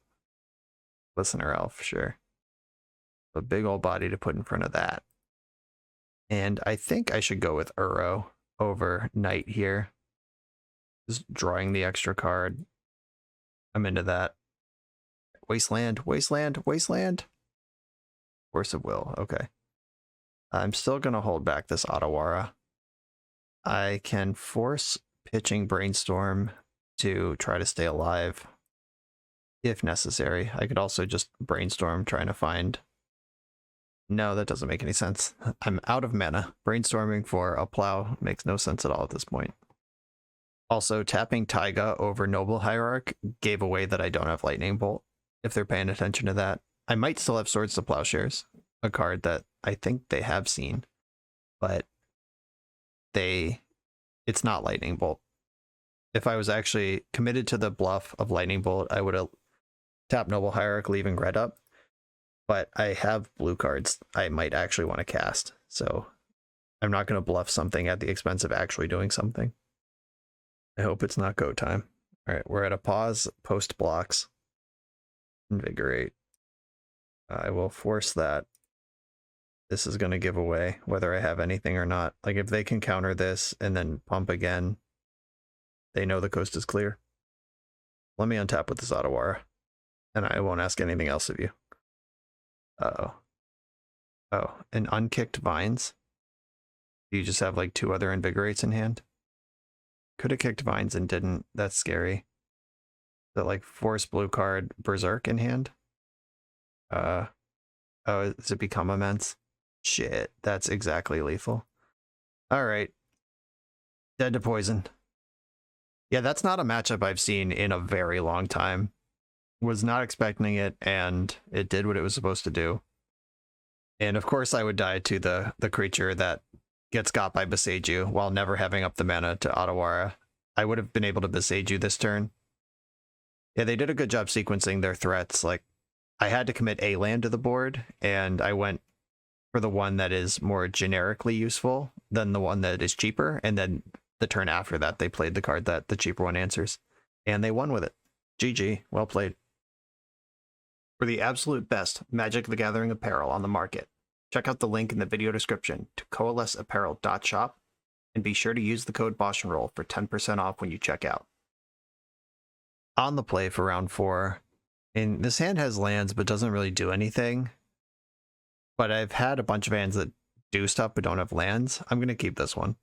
Speaker 1: Listener Elf, sure. A big old body to put in front of that. And I think I should go with Uro over Knight here. Just drawing the extra card. I'm into that. Wasteland, Wasteland, Wasteland. Force of Will, okay. I'm still going to hold back this Otawara. I can force pitching Brainstorm to try to stay alive. if necessary. I could also just brainstorm trying to find... No, that doesn't make any sense. I'm out of mana. Brainstorming for a plow makes no sense at all at this point. Also, tapping Taiga over Noble Hierarch gave away that I don't have Lightning Bolt, if they're paying attention to that. I might still have Swords to Plowshares, a card that I think they have seen, but it's not Lightning Bolt. If I was actually committed to the bluff of Lightning Bolt, I would have tapped Noble Hierarch, leaving red up. But I have blue cards I might actually want to cast, so I'm not going to bluff something at the expense of actually doing something. I hope it's not go time. All right, we're at a pause, post blocks. Invigorate. I will force that. This is going to give away whether I have anything or not. Like, if they can counter this and then pump again, they know the coast is clear. Let me untap with this Otawara, and I won't ask anything else of you. Uh-oh. Oh, and unkicked Vines? Do you just have like 2 other Invigorates in hand? Could have kicked Vines and didn't. That's scary. Is that like force blue card Berserk in hand? Oh, does it become immense? Shit, that's exactly lethal. Alright. Dead to poison. Yeah, that's not a matchup I've seen in a very long time. Was not expecting it, and it did what it was supposed to do. And of course I would die to the creature that gets got by Boseiju while never having up the mana to Otawara. I would have been able to Boseiju this turn. Yeah, they did a good job sequencing their threats. Like, I had to commit a land to the board, and I went for the one that is more generically useful than the one that is cheaper, and then the turn after that they played the card that the cheaper one answers, and they won with it. GG, well played. For the absolute best Magic the Gathering apparel on the market, check out the link in the video description to coalesceapparel.shop, and be sure to use the code BoshNRoll for 10% off when you check out. On the play for round 4, and this hand has lands but doesn't really do anything, but I've had a bunch of hands that do stuff but don't have lands. I'm going to keep this one.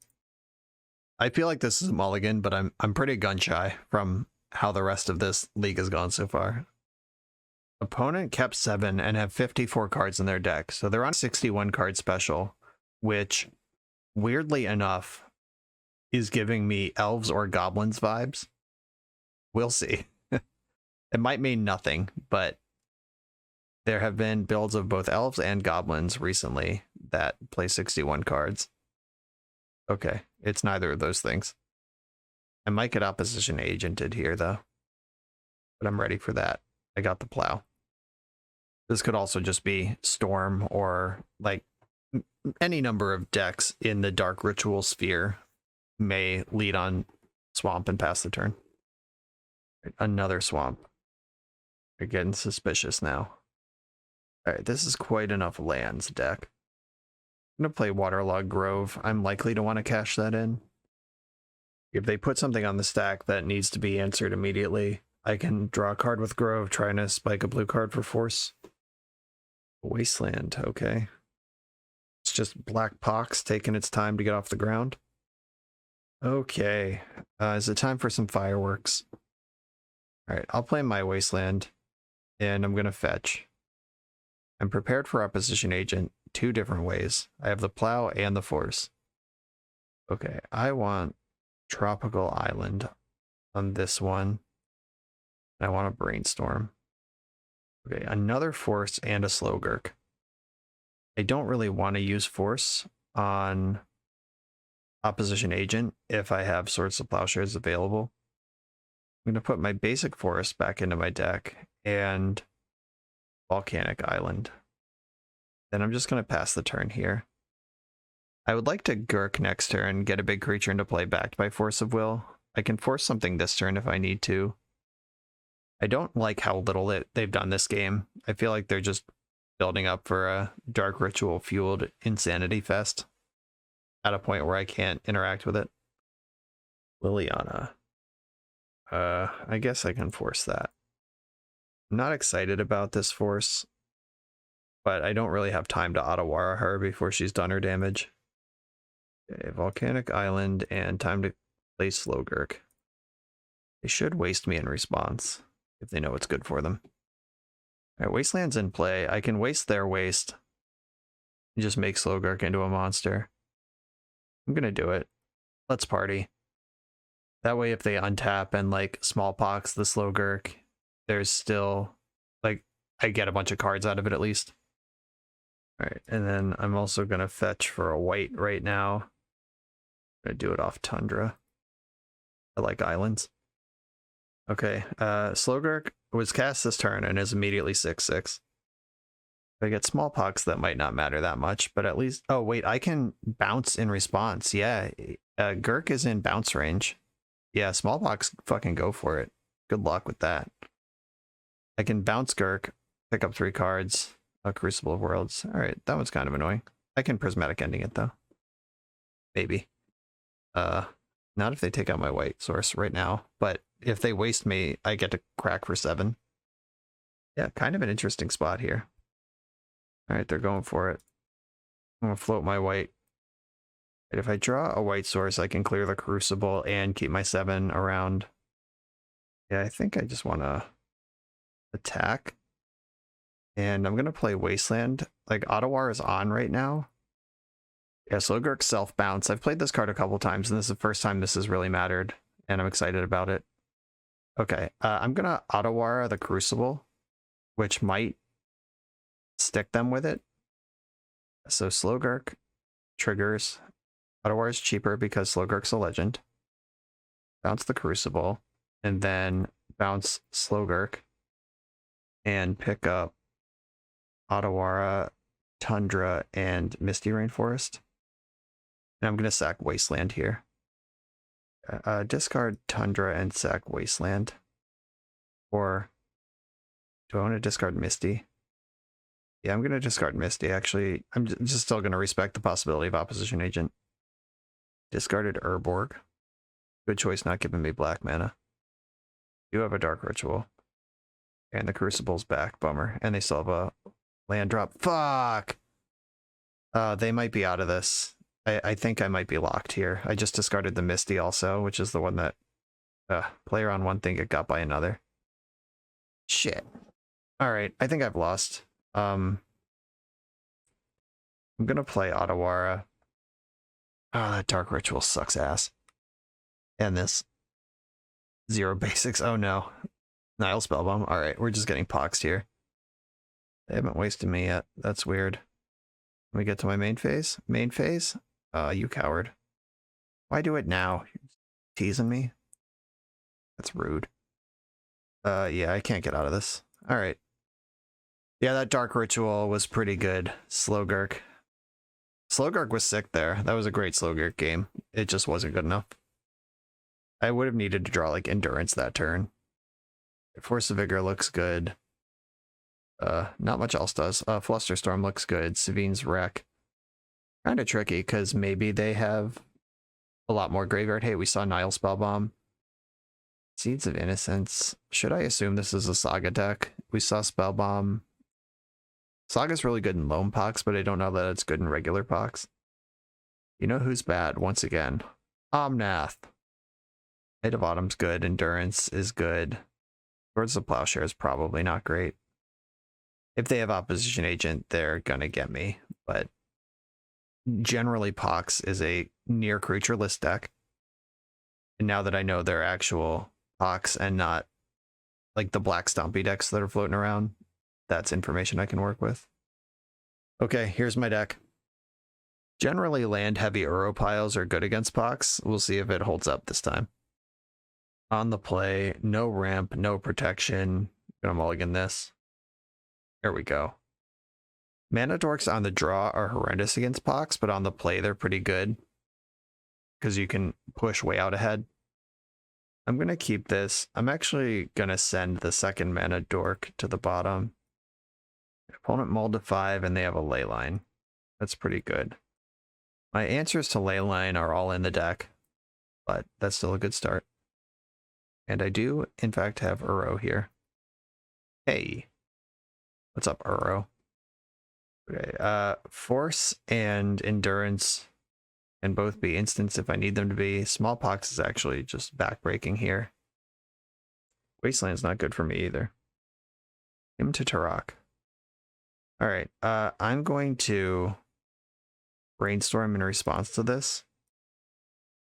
Speaker 1: I feel like this is a mulligan, but I'm pretty gun shy from how the rest of this league has gone so far. Opponent kept 7 and have 54 cards in their deck, so they're on 61 card special, which, weirdly enough, is giving me elves or goblins vibes. We'll see. It might mean nothing, but there have been builds of both elves and goblins recently that play 61 cards. Okay, it's neither of those things. I might get opposition agented here, though, but I'm ready for that. I got the plow. This could also just be Storm or like any number of decks in the Dark Ritual sphere may lead on Swamp and pass the turn. Another Swamp. They're getting suspicious now. Alright, this is quite enough lands deck. I'm going to play Waterlogged Grove. I'm likely to want to cash that in. If they put something on the stack that needs to be answered immediately, I can draw a card with Grove, trying to spike a blue card for force. Wasteland, okay. It's just Black Pox taking its time to get off the ground. Okay, is it time for some fireworks? Alright, I'll play my Wasteland, and I'm going to fetch. I'm prepared for Opposition Agent 2 different ways. I have the Plow and the Force. Okay, I want Tropical Island on this one. I want to Brainstorm. Okay, another Force and a Slogurk. I don't really want to use Force on Opposition Agent if I have Swords to Plowshares available. I'm going to put my basic Forest back into my deck and Volcanic Island. Then I'm just going to pass the turn here. I would like to Gurk next turn, get a big creature into play backed by Force of Will. I can force something this turn if I need to. I don't like how little they've done this game. I feel like they're just building up for a Dark Ritual fueled Insanity Fest at a point where I can't interact with it. Liliana. I guess I can force that. I'm not excited about this force, but I don't really have time to Otawara her before she's done her damage. Okay, Volcanic Island and time to play Slogurk. They should waste me in response. if they know what's good for them. All right, Wasteland's in play. I can waste their waste and just make Slogurk into a monster. I'm gonna do it. Let's party. That way, if they untap and like Smallpox the Slogurk, there's still like I get a bunch of cards out of it at least. All right, and then I'm also gonna fetch for a white right now. I'm gonna do it off Tundra. I like islands. Okay, Slogurk was cast this turn and is immediately 6/6. If I get Smallpox, that might not matter that much, but at least... Oh, wait, I can bounce in response. Yeah, Gurk is in bounce range. Yeah, Smallpox, fucking go for it. Good luck with that. I can bounce Gurk, pick up 3 cards, a Crucible of Worlds. All right, that one's kind of annoying. I can Prismatic Ending it, though. Maybe. Not if they take out my white source right now, but if they waste me, I get to crack for 7. Yeah, kind of an interesting spot here. All right, they're going for it. I'm going to float my white. And if I draw a white source, I can clear the Crucible and keep my 7 around. Yeah, I think I just want to attack. And I'm going to play Wasteland. Like, Ottawar is on right now. Yeah, Slogurk self-bounce. I've played this card a couple times, and this is the first time this has really mattered, and I'm excited about it. Okay, I'm going to Ottawara the Crucible, which might stick them with it. So Slogurk triggers. Ottawara is cheaper because Slogurk's a legend. Bounce the Crucible, and then bounce Slogurk, and pick up Ottawara, Tundra, and Misty Rainforest. And I'm going to sack Wasteland here. Discard Tundra and sack Wasteland. Or do I want to discard Misty? Yeah, I'm going to discard Misty, actually. I'm just still going to respect the possibility of Opposition Agent. Discarded Urborg. Good choice not giving me black mana. You have a Dark Ritual. And the Crucible's back, bummer. And they still have a land drop. Fuck! They might be out of this. I think I might be locked here. I just discarded the Misty also, which is the one that player on one thing get got by another. Shit. Alright, I think I've lost. I'm gonna play Ottawara. Oh, that Dark Ritual sucks ass. And this. 0 basics. Oh no. Nile Spellbomb. Alright, we're just getting poxed here. They haven't wasted me yet. That's weird. Let me get to my main phase. Main phase? You coward. Why do it now? You're teasing me? That's rude. Yeah, I can't get out of this. Alright. Yeah, that Dark Ritual was pretty good. Slogurk. Slogurk was sick there. That was a great Slogurk game. It just wasn't good enough. I would have needed to draw, like, Endurance that turn. Force of Vigor looks good. Not much else does. Flusterstorm looks good. Savine's Wreck. Kind of tricky, because maybe they have a lot more graveyard hate. We saw Nile Spellbomb. Seeds of Innocence. Should I assume this is a Saga deck? We saw Spellbomb. Saga's really good in Lone Pox, but I don't know that it's good in regular Pox. You know who's bad, once again? Omnath. Knight of Autumn's good. Endurance is good. Towards the Plowshare is probably not great. If they have Opposition Agent, they're gonna get me, but generally Pox is a near creatureless deck. And now that I know they're actual Pox and not like the black Stompy decks that are floating around, that's information I can work with. Okay, here's my deck. Generally, land-heavy Uro piles are good against Pox. We'll see if it holds up this time. On the play, no ramp, no protection. Gonna mulligan this. There we go. Mana dorks on the draw are horrendous against Pox, but on the play they're pretty good. Because you can push way out ahead. I'm going to keep this. I'm actually going to send the second mana dork to the bottom. Opponent mulled to 5 and they have a Leyline. That's pretty good. My answers to Leyline are all in the deck, but that's still a good start. And I do, in fact, have Uro here. Hey. What's up, Uro? Okay, Force and Endurance can both be instants if I need them to be. Smallpox is actually just backbreaking here. Wasteland's not good for me either. Him to Tarak. All right, I'm going to brainstorm in response to this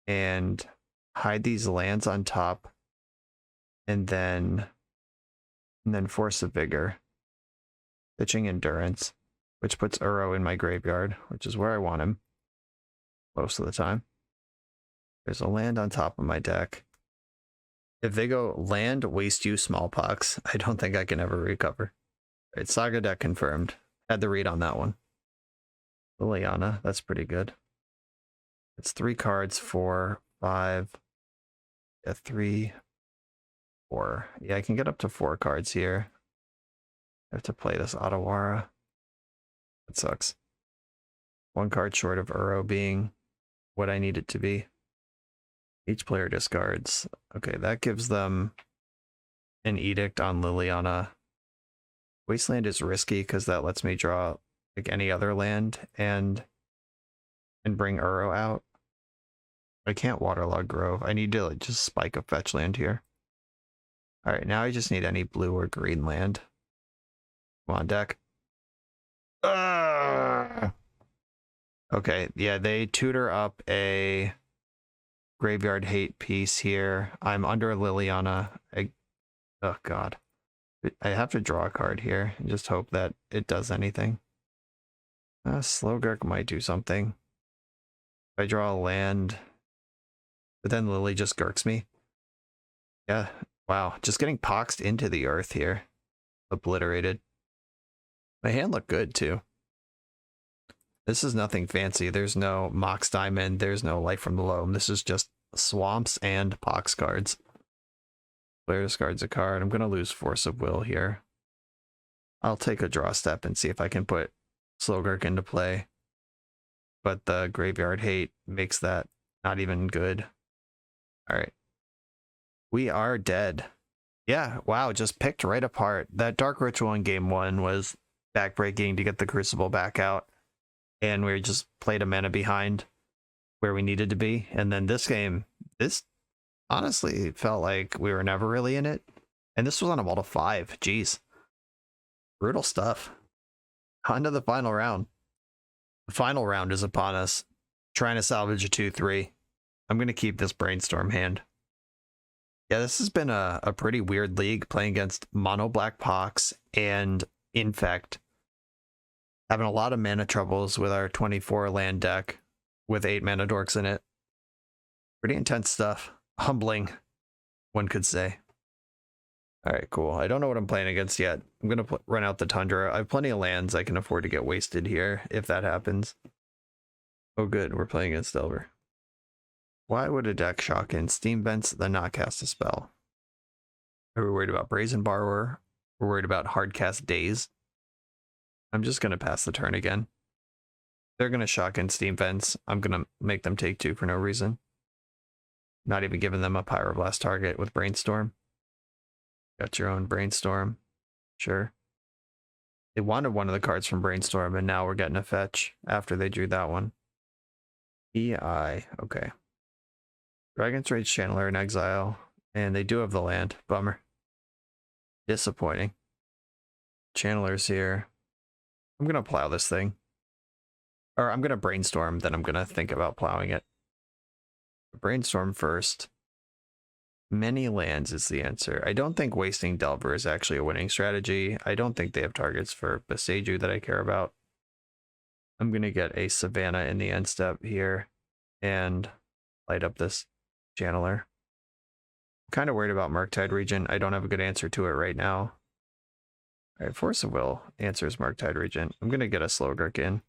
Speaker 1: and hide these lands on top, and then Force of Vigor, pitching Endurance, which puts Uro in my graveyard, which is where I want him most of the time. There's a land on top of my deck. If they go land, waste you, Smallpox, I don't think I can ever recover. All right, Saga deck confirmed. Had the read on that one. Liliana, that's pretty good. It's 3 cards, 4, 5, 3, 4. Yeah, I can get up to 4 cards here. I have to play this Otawara. That sucks. 1 card short of Uro being what I need it to be. Each player discards. Okay, that gives them an edict on Liliana. Wasteland is risky because that lets me draw like any other land and bring Uro out. I can't Waterlog Grove. I need to like just spike a fetch land here. All right, now I just need any blue or green land. Come on, deck. Okay, yeah, they tutor up a Graveyard Hate piece here. I'm under Liliana. Oh god. I have to draw a card here and just hope that it does anything. Slogurk might do something. If I draw a land, but then Lily just gurks me. Yeah, wow, just getting poxed into the earth here. Obliterated. My hand looked good too. This is nothing fancy. There's no Mox Diamond. There's no Light from the Loam. This is just swamps and pox cards. Player discards a card. I'm going to lose Force of Will here. I'll take a draw step and see if I can put Slogurk into play. But the Graveyard Hate makes that not even good. All right. We are dead. Yeah, wow, just picked right apart. That Dark Ritual in game 1 was backbreaking to get the Crucible back out. And we just played a mana behind where we needed to be. And then this game, this honestly felt like we were never really in it. And this was on a wall to 5. Jeez. Brutal stuff. On to the final round. The final round is upon us. Trying to salvage a 2-3. I'm going to keep this Brainstorm hand. Yeah, this has been a pretty weird league, playing against Mono Black Pox and Infect. Having a lot of mana troubles with our 24 land deck with 8 mana dorks in it. Pretty intense stuff. Humbling, one could say. Alright, cool. I don't know what I'm playing against yet. I'm going to run out the Tundra. I have plenty of lands. I can afford to get wasted here if that happens. Oh good, we're playing against Delver. Why would a deck shock in Steam Vents then not cast a spell? Are we worried about Brazen Borrower? We're worried about Hardcast Daze? I'm just going to pass the turn again. They're going to shock in Steam Vents. I'm going to make them take 2 for no reason. Not even giving them a Pyroblast target with Brainstorm. Got your own Brainstorm. Sure. They wanted one of the cards from Brainstorm, and now we're getting a fetch after they drew that one. EI. Okay. Dragon's Rage Channeler in exile, and they do have the land. Bummer. Disappointing. Channeler's here. I'm going to plow this thing. Or I'm going to Brainstorm, then I'm going to think about plowing it. Brainstorm first. Many lands is the answer. I don't think wasting Delver is actually a winning strategy. I don't think they have targets for Boseiju that I care about. I'm going to get a Savannah in the end step here and light up this Channeler. I'm kind of worried about Murktide Regent. I don't have a good answer to it right now. All right, Force of Will answers Murktide Regent. I'm going to get a Slogurk in.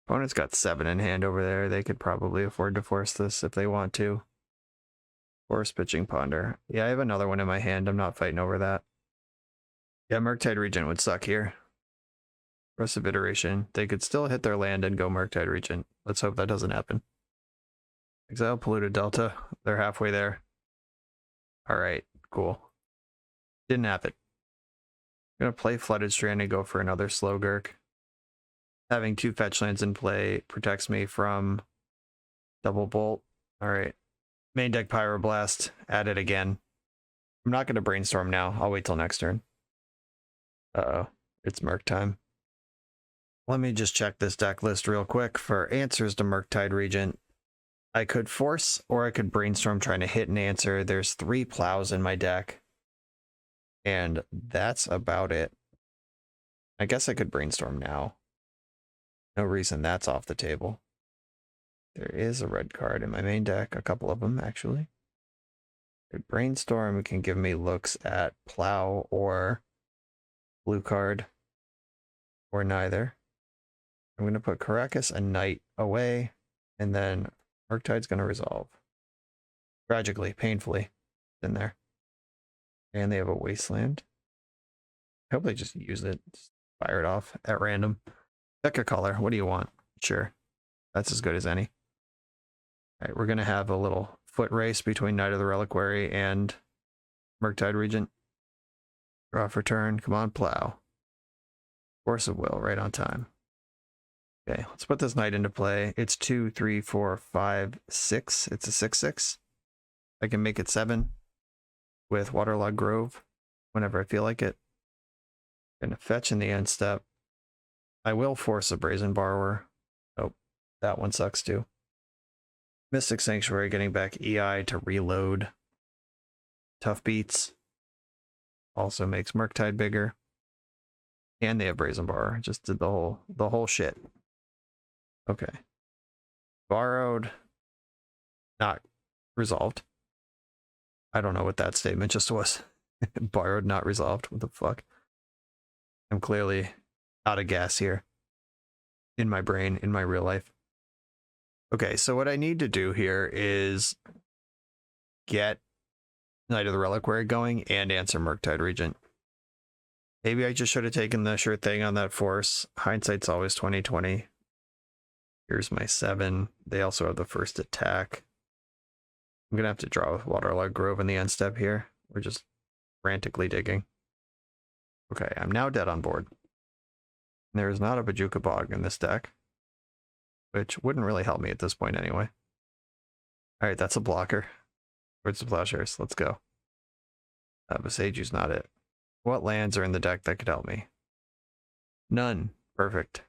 Speaker 1: Opponent's got 7 in hand over there. They could probably afford to force this if they want to. Force Pitching Ponder. Yeah, I have another one in my hand. I'm not fighting over that. Yeah, Murktide Regent would suck here. Rest of Iteration. They could still hit their land and go Murktide Regent. Let's hope that doesn't happen. Exile Polluted Delta. They're halfway there. Alright, cool. Didn't have it. I'm going to play Flooded Strand and go for another Slogurk. Having 2 fetch lands in play protects me from double bolt. Alright. Main deck Pyroblast. At it again. I'm not going to brainstorm now. I'll wait till next turn. Uh-oh. It's Murk time. Let me just check this deck list real quick for answers to Murktide Regent. I could force or I could brainstorm trying to hit an answer. There's 3 plows in my deck. And that's about it. I guess I could brainstorm now. No reason that's off the table. There is a red card in my main deck, a couple of them actually. Brainstorm can give me looks at plow or blue card, or neither. I'm going to put Caracas and Knight away, and then Murktide's going to resolve. Tragically, painfully, in there. And they have a Wasteland. I hope they just use it, just fire it off at random. Pick a color. What do you want? Sure. That's as good as any. All right, we're going to have a little foot race between Knight of the Reliquary and Murktide Regent. Draw for turn. Come on, plow. Force of Will, right on time. Okay, let's put this Knight into play. It's 2, 3, 4, 5, 6. It's a 6/6. I can make it 7 with Waterlogged Grove whenever I feel like it. Gonna fetch in the end step. I will force a Brazen Borrower. Oh, that one sucks too. Mystic Sanctuary getting back EI to reload. Tough Beats. Also makes Murktide bigger. And they have Brazen Borrower. Just did the whole shit. Okay. Borrowed. Not resolved. I don't know what that statement just was. Borrowed, not resolved. What the fuck? I'm clearly out of gas here. In my brain, in my real life. Okay, so what I need to do here is get Knight of the Reliquary going and answer Murktide Regent. Maybe I just should have taken the sure thing on that force. Hindsight's always 20/20. Here's my 7. They also have the first attack. I'm gonna have to draw with Waterlogged Grove in the end step here. We're just frantically digging. Okay, I'm now dead on board. There is not a Bajuka Bog in this deck, which wouldn't really help me at this point anyway. Alright, that's a blocker. Where's the Plowshares? Let's go. Visagi's not it. What lands are in the deck that could help me? None. Perfect.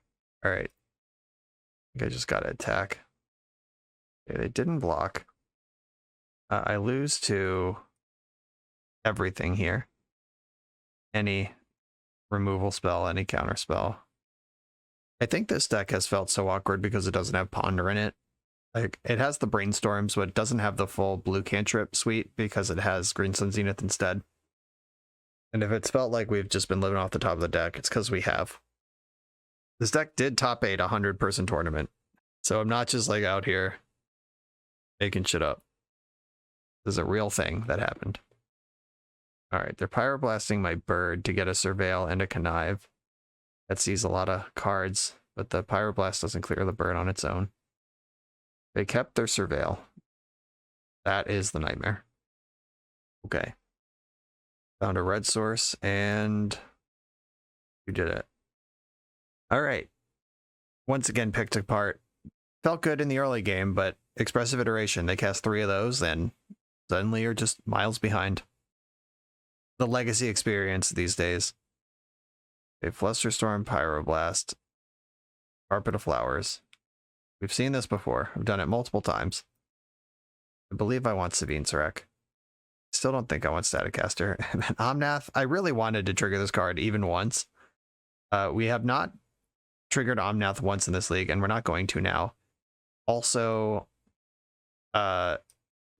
Speaker 1: Alright. I think I just gotta attack. Okay, they didn't block. I lose to everything here. Any removal spell, any counter spell. I think this deck has felt so awkward because it doesn't have Ponder in it. Like, it has the Brainstorms, but it doesn't have the full blue cantrip suite because it has Greensun Zenith instead. And if it's felt like we've just been living off the top of the deck, it's because we have. This deck did top 8 a 100-person tournament. So I'm not just like out here making shit up. This is a real thing that happened. Alright, they're pyroblasting my bird to get a Surveil and a Connive. That sees a lot of cards, but the pyroblast doesn't clear the bird on its own. They kept their Surveil. That is the nightmare. Okay. Found a red source, and you did it. Alright. Once again picked apart. Felt good in the early game, but Expressive Iteration, they cast 3 of those, and suddenly you're just miles behind. The legacy experience these days. A Flusterstorm, Pyroblast, Carpet of Flowers. We've seen this before. I've done it multiple times. I believe I want Savine Surek. Still don't think I want Staticaster. And Omnath, I really wanted to trigger this card even once. We have not triggered Omnath once in this league, and we're not going to now. Also, Knight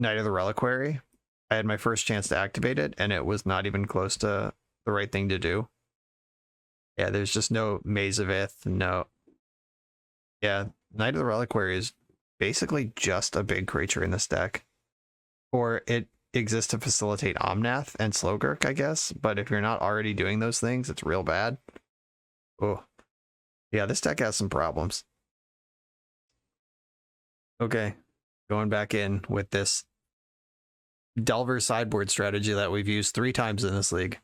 Speaker 1: of the Reliquary. I had my first chance to activate it, and it was not even close to the right thing to do. Yeah, there's just no Maze of Ith, no. Yeah, Knight of the Reliquary is basically just a big creature in this deck. Or it exists to facilitate Omnath and Slogurk, I guess. But if you're not already doing those things, it's real bad. Oh. Yeah, this deck has some problems. Okay, going back in with this Delver sideboard strategy that we've used 3 times in this league.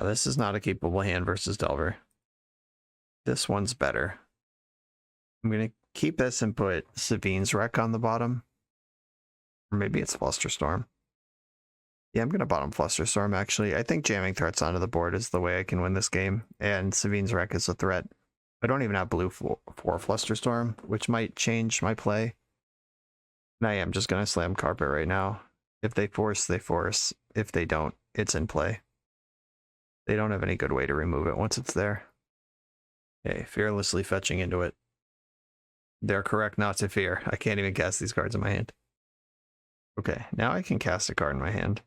Speaker 1: This is not a keepable hand versus Delver. This one's better. I'm going to keep this and put Savine's Wreck on the bottom. Or maybe it's Flusterstorm. Yeah, I'm going to bottom Flusterstorm, actually. I think jamming threats onto the board is the way I can win this game, and Savine's Wreck is a threat. I don't even have blue for Flusterstorm, which might change my play. And I am just going to slam Carpet right now. If they force, they force. If they don't, it's in play. They don't have any good way to remove it once it's there. Okay, fearlessly fetching into it. They're correct not to fear. I can't even cast these cards in my hand. Okay, now I can cast a card in my hand.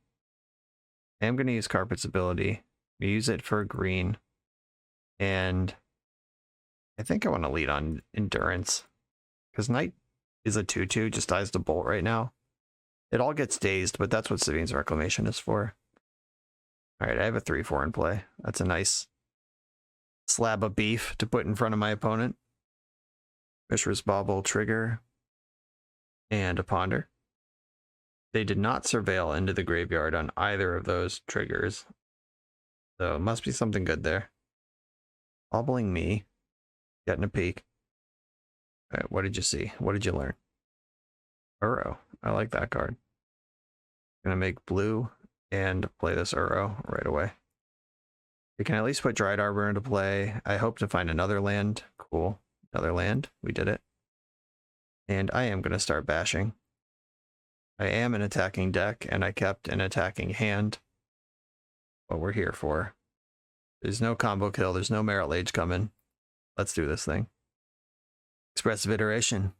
Speaker 1: I am going to use Carpet's ability. Use it for green. And I think I want to lead on Endurance. Because Knight is a 2-2, just dies to Bolt right now. It all gets dazed, but that's what Savine's Reclamation is for. Alright, I have a 3-4 in play. That's a nice slab of beef to put in front of my opponent. Mishra's Bauble, trigger, and a Ponder. They did not surveil into the graveyard on either of those triggers. So it must be something good there. Bobbling me. Getting a peek. Alright, what did you see? What did you learn? Uro. I like that card. Gonna make blue and play this Uro right away. We can at least put Dried Arbor into play. I hope to find another land. Cool. Another land. We did it. And I am gonna start bashing. I am an attacking deck, and I kept an attacking hand. What we're here for. There's no combo kill. There's no Merit Lage coming. Let's do this thing. Expressive Iteration.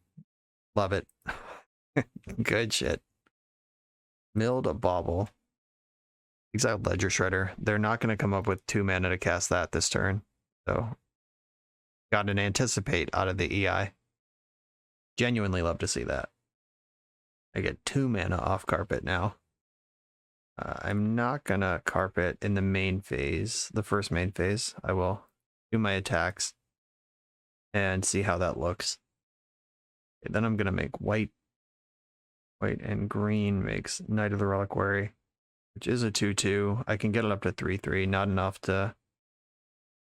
Speaker 1: Love it. Good shit. Milled a Bauble. Exiled Ledger Shredder. They're not going to come up with 2 mana to cast that this turn. So, got an Anticipate out of the EI. Genuinely love to see that. I get 2 mana off Carpet now. I'm not going to Carpet in the main phase, the first main phase. I will do my attacks and see how that looks. Okay, then I'm going to make white. White and green makes Knight of the Reliquary, which is a 2-2. I can get it up to 3-3, not enough to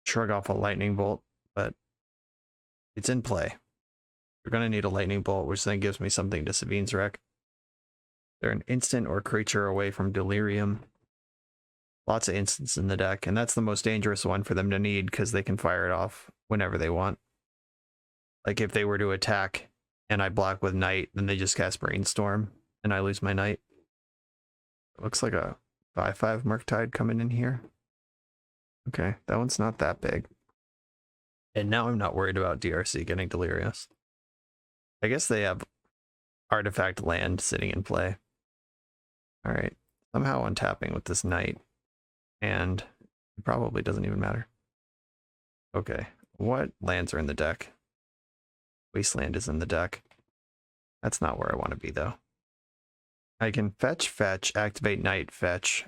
Speaker 1: shrug off a Lightning Bolt, but it's in play. You're going to need a Lightning Bolt, which then gives me something to Savine's Wreck. They're an instant or creature away from Delirium. Lots of instants in the deck, and that's the most dangerous one for them to need because they can fire it off whenever they want. Like if they were to attack and I block with Knight, then they just cast Brainstorm and I lose my Knight. It looks like a 5/5 Murktide coming in here. Okay, that one's not that big. And now I'm not worried about DRC getting Delirious. I guess they have Artifact land sitting in play. Alright, somehow untapping with this Knight. And it probably doesn't even matter. Okay, what lands are in the deck? Wasteland is in the deck. That's not where I want to be, though. I can fetch, activate Knight, fetch.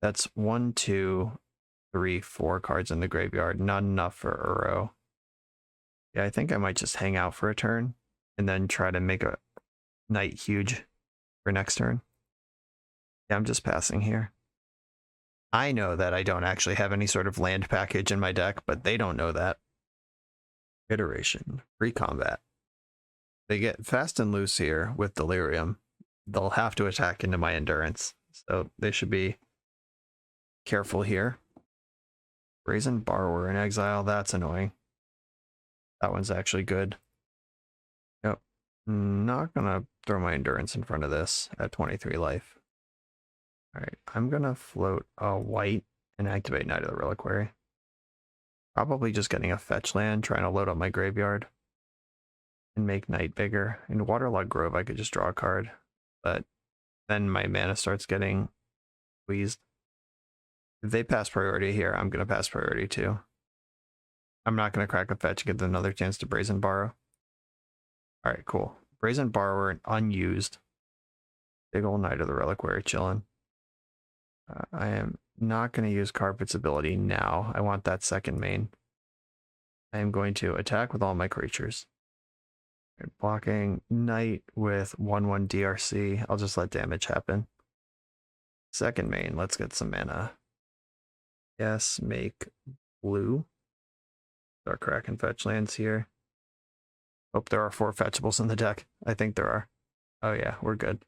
Speaker 1: That's 1, 2, 3, 4 cards in the graveyard. Not enough for Uro. Yeah, I think I might just hang out for a turn and then try to make a Knight huge for next turn. Yeah, I'm just passing here. I know that I don't actually have any sort of land package in my deck, but they don't know that. Iteration, free combat. They get fast and loose here with Delirium. They'll have to attack into my Endurance, so they should be careful here. Brazen Borrower in exile, that's annoying. That one's actually good. Yep, not gonna throw my Endurance in front of this at 23 life. Alright, I'm gonna float a white and activate Knight of the Reliquary. Probably just getting a fetch land, trying to load up my graveyard and make Knight bigger. In Waterlogged Grove, I could just draw a card, but then my mana starts getting squeezed. If they pass priority here, I'm going to pass priority too. I'm not going to crack a fetch, give them another chance to Brazen Borrow. Alright, cool. Brazen Borrower unused. Big ol' Knight of the Reliquary chilling. I am not going to use Carpet's ability now. I want that second main. I am going to attack with all my creatures. Blocking Knight with 1/1 DRC. I'll just let damage happen. Second main, let's get some mana. Yes, make blue. Start cracking fetch lands here. Hope there are 4 fetchables in the deck. I think there are. Oh yeah, we're good.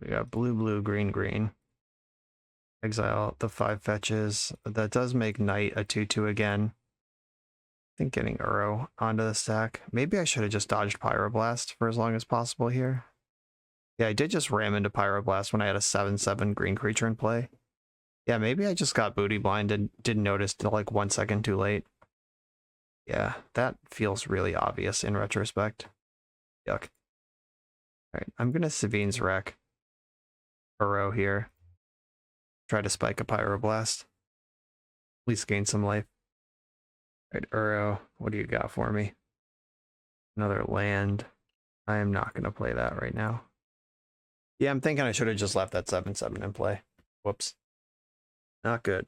Speaker 1: We got blue, blue, green, green. Exile the 5 fetches. That does make Knight a 2/2 again. I think getting Uro onto the stack. Maybe I should have just dodged Pyroblast for as long as possible here. Yeah, I did just ram into Pyroblast when I had a 7/7 green creature in play. Yeah, maybe I just got booty blind and didn't notice till like 1 second too late. Yeah, that feels really obvious in retrospect. Yuck. Alright, I'm gonna Savine's Wreck Uro here. Try to spike a Pyroblast. At least gain some life. Alright, Uro, what do you got for me? Another land. I am not gonna play that right now. Yeah, I'm thinking I should have just left that 7/7 in play. Whoops. Not good.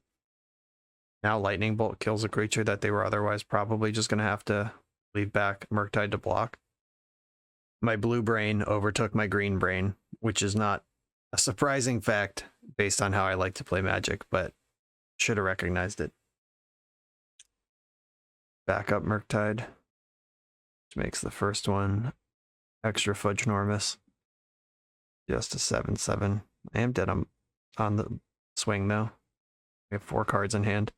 Speaker 1: Now Lightning Bolt kills a creature that they were otherwise probably just going to have to leave back Murktide to block. My blue brain overtook my green brain, which is not a surprising fact based on how I like to play Magic, but should have recognized it. Back up Murktide, which makes the first one extra fudge enormous. Just a 7/7. I am dead on the swing though. We have 4 cards in hand.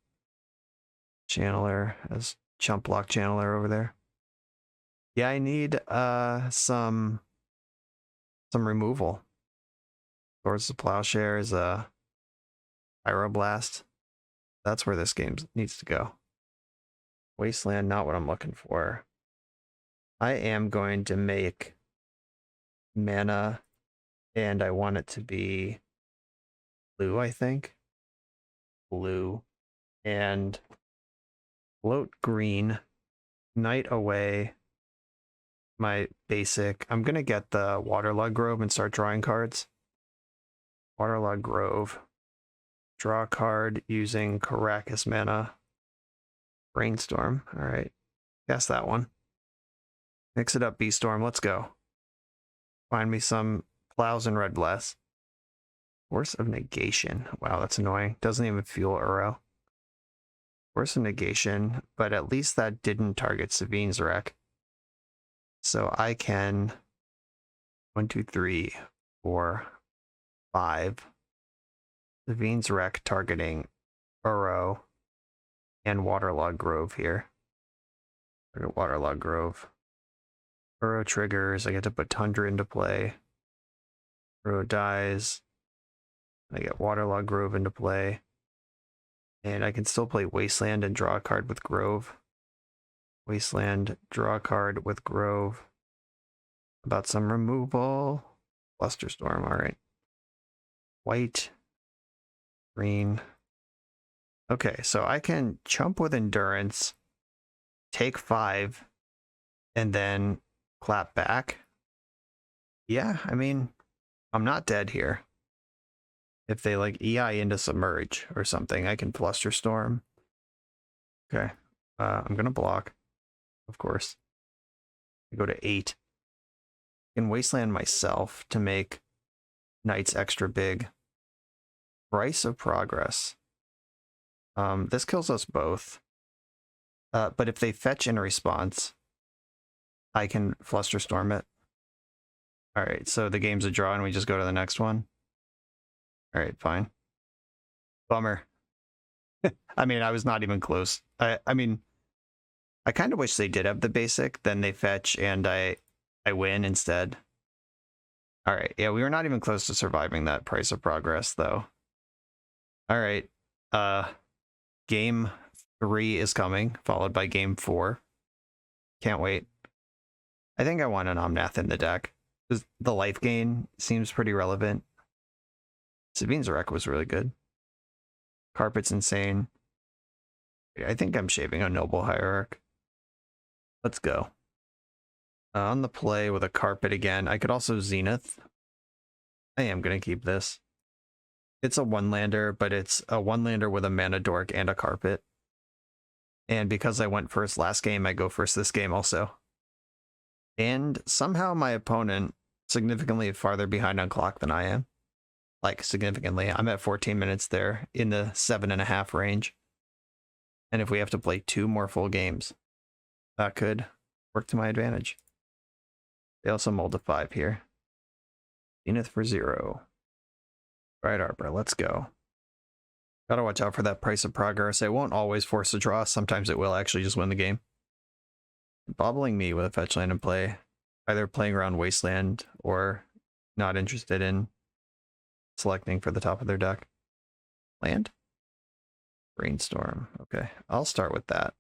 Speaker 1: Channeler as chump block Channeler over there. Yeah, I need some removal. Towards the Plowshare is a Pyroblast. That's where this game needs to go. Wasteland, not what I'm looking for. I am going to make mana, and I want it to be blue, I think. Blue. And float green. Knight away. My basic. I'm going to get the Waterlog Grove and start drawing cards. Waterlog Grove. Draw a card using Karakas mana. Brainstorm. All right. Guess that one. Mix it up, B-Storm. Let's go. Find me some Plows and Red Bless. Force of Negation. Wow, that's annoying. Doesn't even feel Uro. Force of Negation, but at least that didn't target Savine's Wreck. So I can 1, 2, 3, 4, 5. Savine's Wreck targeting Uro and Waterlog Grove here. Waterlog Grove. Uro triggers. I get to put Tundra into play. Uro dies. I get Waterlog Grove into play. And I can still play Wasteland and draw a card with Grove. Wasteland, draw a card with Grove. About some removal. Flusterstorm, alright. White. Green. Okay, so I can chump with Endurance, take 5, and then clap back. Yeah, I mean, I'm not dead here. If they like EI into Submerge or something, I can Flusterstorm. Okay, I'm gonna block, of course. I go to 8. I can Wasteland myself to make Knights extra big. Price of Progress. This kills us both. But if they fetch in response, I can Flusterstorm it. Alright, so the game's a draw and we just go to the next one. Alright, fine. Bummer. I mean, I was not even close. I mean, I kind of wish they did have the basic, then they fetch and I win instead. Alright, yeah, we were not even close to surviving that Price of Progress, though. Alright, Game 3 is coming, followed by Game 4. Can't wait. I think I want an Omnath in the deck. The life gain seems pretty relevant. Savine's Wreck was really good. Carpet's insane. I think I'm shaving a Noble Hierarch. Let's go. On the play with a Carpet again. I could also Zenith. I am going to keep this. It's a 1-lander, but it's a 1-lander with a Mana Dork and a Carpet. And because I went first last game, I go first this game also. And somehow my opponent significantly farther behind on clock than I am. Like, significantly. I'm at 14 minutes there in the 7.5 range. And if we have to play 2 more full games, that could work to my advantage. They also mulled a 5 here. Zenith for 0. Bright Arbor, let's go. Gotta watch out for that price of progress. It won't always force a draw. Sometimes it will actually just win the game. Bobbling me with a fetch land in play. Either playing around Wasteland or not interested in selecting for the top of their deck. Land? Brainstorm. Okay, I'll start with that.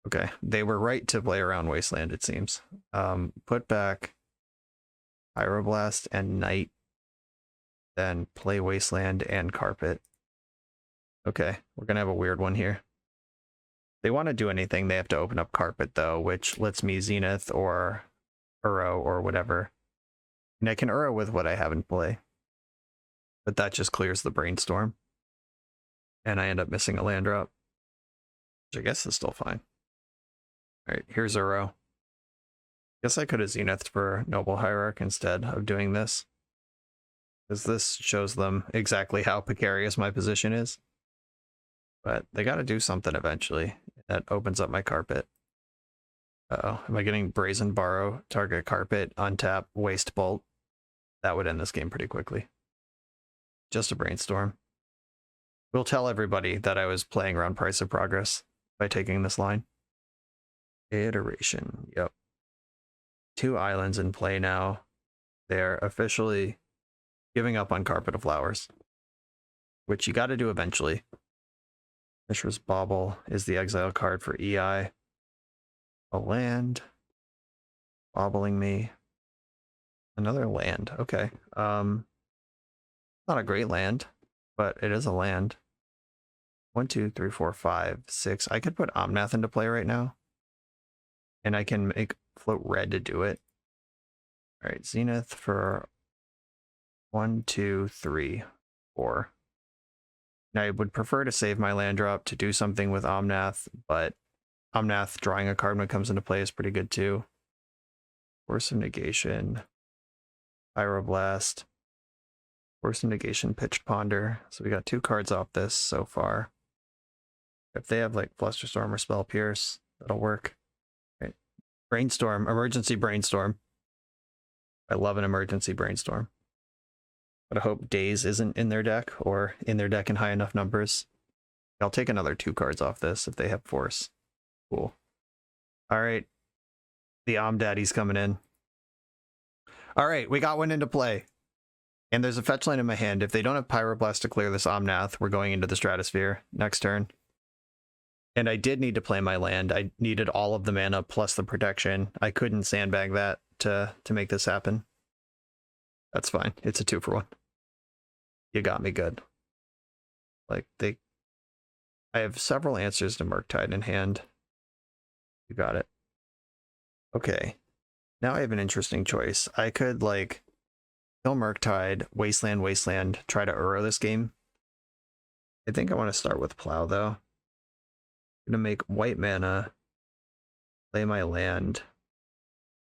Speaker 1: Okay, they were right to play around Wasteland, it seems. Put back Pyroblast and Knight. Then play Wasteland and Carpet. Okay, we're gonna have a weird one here. They want to do anything, they have to open up Carpet though, which lets me Zenith or Uro or whatever. And I can Uro with what I have in play. But that just clears the Brainstorm. And I end up missing a land drop. Which I guess is still fine. Alright, here's Uro. Guess I could have Zenithed for Noble Hierarch instead of doing this. Because this shows them exactly how precarious my position is. But they gotta do something eventually. That opens up my Carpet. Uh-oh, am I getting Brazen Borrow, target Carpet, untap, waste Bolt? That would end this game pretty quickly. Just a Brainstorm. We'll tell everybody that I was playing around Price of Progress by taking this line. Iteration, yep. 2 islands in play now. They're officially giving up on Carpet of Flowers, which you gotta do eventually. Mishra's Bauble is the exile card for EI. A land. Bobbling me. Another land, okay. Not a great land, but it is a land. 1, 2, 3, 4, 5, 6. I could put Omnath into play right now. And I can make float red to do it. Alright, Zenith for 1, 2, 3, 4. Now I would prefer to save my land drop to do something with Omnath, but Omnath drawing a card when it comes into play is pretty good too. Force of Negation. Pyroblast. Force of Negation, Pitched Ponder. So we got 2 cards off this so far. If they have like Flusterstorm or Spell Pierce, that'll work. Right. Brainstorm, Emergency Brainstorm. I love an Emergency Brainstorm. But I hope Daze isn't in their deck, or in their deck in high enough numbers. I'll take another 2 cards off this if they have Force. Cool. Alright. The Daddy's coming in. Alright, we got one into play. And there's a fetch land in my hand. If they don't have Pyroblast to clear this Omnath, we're going into the Stratosphere next turn. And I did need to play my land. I needed all of the mana plus the protection. I couldn't sandbag that to make this happen. That's fine. It's a 2-for-1. You got me good. Like, I have several answers to Murktide in hand. You got it. Okay. Now I have an interesting choice. I could, like, kill Murktide, Wasteland, try to Uro this game. I think I want to start with Plow, though. I'm going to make white mana, play my land,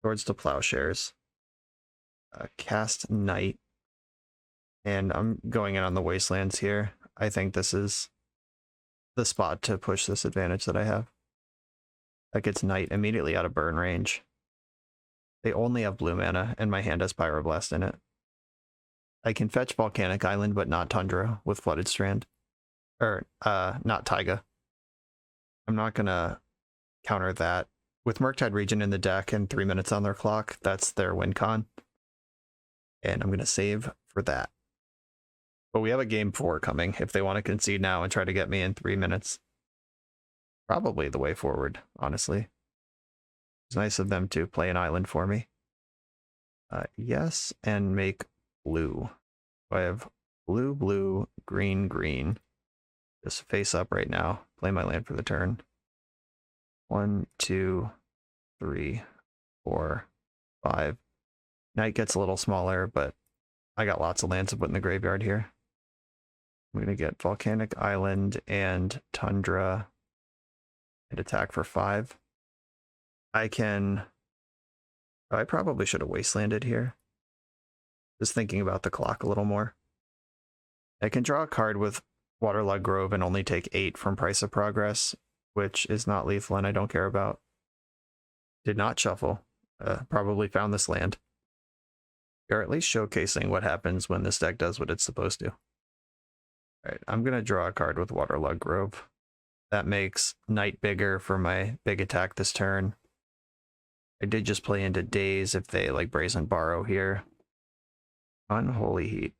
Speaker 1: Swords to Plowshares, cast Knight, and I'm going in on the Wastelands here. I think this is the spot to push this advantage that I have. That gets Knight immediately out of burn range. They only have blue mana, and my hand has Pyroblast in it. I can fetch Volcanic Island, but not Tundra with Flooded Strand. Or, not Taiga. I'm not gonna counter that. With Murktide Region in the deck and 3 minutes on their clock, that's their win con. And I'm gonna save for that. But we have a game 4 coming if they want to concede now and try to get me in 3 minutes. Probably the way forward, honestly. It's nice of them to play an island for me. Yes, and make blue. So I have blue, blue, green, green. Just face up right now. Play my land for the turn. 1, 2, 3, 4, 5. Knight gets a little smaller, but I got lots of lands to put in the graveyard here. I'm going to get Volcanic Island and Tundra and attack for 5. I probably should have Wastelanded here. Just thinking about the clock a little more. I can draw a card with Waterlogged Grove and only take 8 from Price of Progress, which is not lethal and I don't care about. Did not shuffle. Probably found this land. Or at least showcasing what happens when this deck does what it's supposed to. Alright, I'm going to draw a card with Waterlogged Grove. That makes Night bigger for my big attack this turn. I did just play into Daze if they like Brazen Borrow here. Unholy Heat.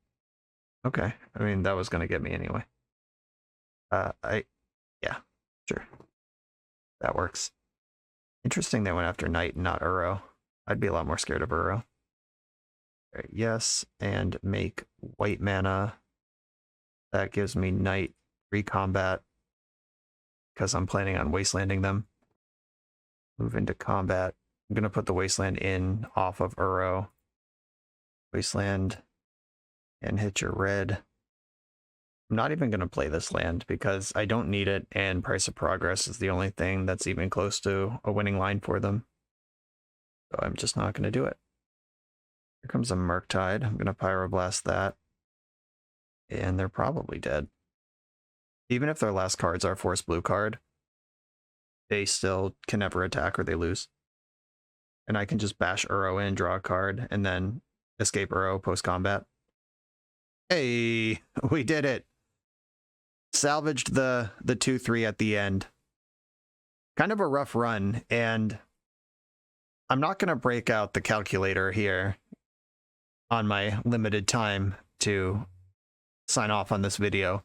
Speaker 1: Okay, I mean, that was going to get me anyway. Yeah, sure. That works. Interesting they went after Night and not Uro. I'd be a lot more scared of Uro. Right, yes, and make white mana. That gives me Night 3 combat because I'm planning on wastelanding them. Move into combat. I'm going to put the wasteland in off of Uro. Wasteland and hit your red. I'm not even going to play this land because I don't need it, and Price of Progress is the only thing that's even close to a winning line for them. So I'm just not going to do it. Here comes a Murktide. I'm going to Pyroblast that. And they're probably dead. Even if their last card's our Force Blue card, they still can never attack or they lose. And I can just bash Uro in, draw a card, and then escape Uro post-combat. Hey, we did it! Salvaged the 2-3 at the end. Kind of a rough run, and I'm not going to break out the calculator here on my limited time to sign off on this video,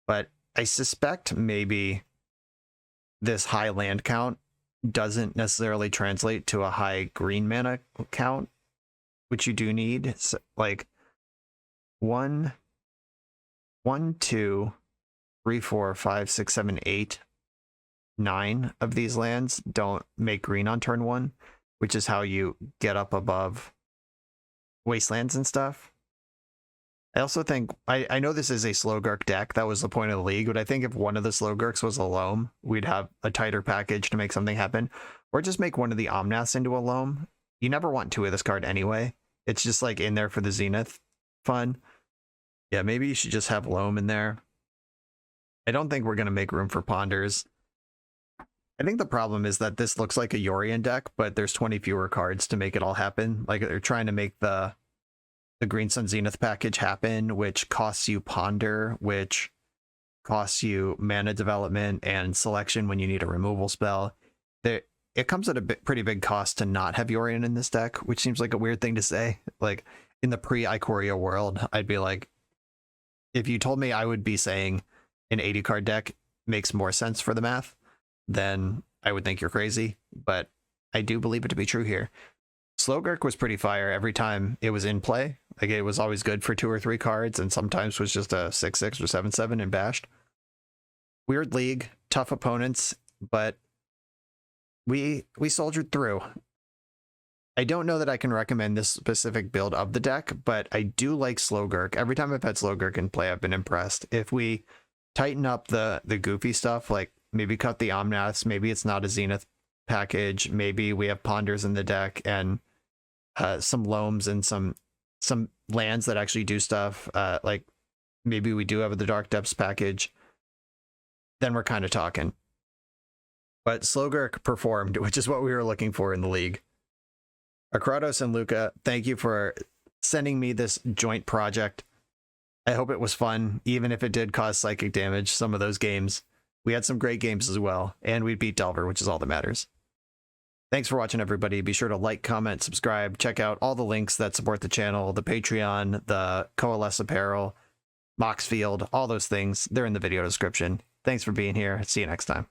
Speaker 1: but I suspect maybe this high land count doesn't necessarily translate to a high green mana count, which you do need. So, like 1, 2, 3, 4, 5, 6, 7, 8, 9 of these lands don't make green on turn 1, which is how you get up above wastelands and stuff. I also think, I know this is a Slogurk deck, that was the point of the league, but I think if one of the Slogurks was a Loam, we'd have a tighter package to make something happen. Or just make one of the Omnaths into a Loam. You never want 2 of this card anyway. It's just like in there for the Zenith fun. Yeah, maybe you should just have Loam in there. I don't think we're going to make room for Ponders. I think the problem is that this looks like a Yorion deck, but there's 20 fewer cards to make it all happen. Like, they're trying to make the Green Sun Zenith package happen, which costs you Ponder, which costs you mana development and selection when you need a removal spell. It comes at a pretty big cost to not have Yorion in this deck, which seems like a weird thing to say. Like, in the pre-Ikoria world, I'd be like, if you told me I would be saying an 80-card deck makes more sense for the math, then I would think you're crazy, but I do believe it to be true here. Slogurk was pretty fire every time it was in play. Like, it was always good for 2 or 3 cards, and sometimes was just a 6/6 or 7/7 and bashed. Weird league, tough opponents, but we soldiered through. I don't know that I can recommend this specific build of the deck, but I do like Slogurk. Every time I've had Slogurk in play, I've been impressed. If we tighten up the goofy stuff, like maybe cut the Omnaths, maybe it's not a Zenith package, maybe we have Ponders in the deck and some Loams and some lands that actually do stuff, like maybe we do have the Dark Depths package, then we're kind of talking. But Slogurk performed, which is what we were looking for in the league. Akratos and Luca, thank you for sending me this joint project. I hope it was fun, even if it did cause psychic damage some of those games. We had some great games as well, and we beat Delver, which is all that matters. Thanks for watching, everybody. Be sure to like, comment, subscribe, check out all the links that support the channel, the Patreon, the Coalesce Apparel, Moxfield, all those things. They're in the video description. Thanks for being here. See you next time.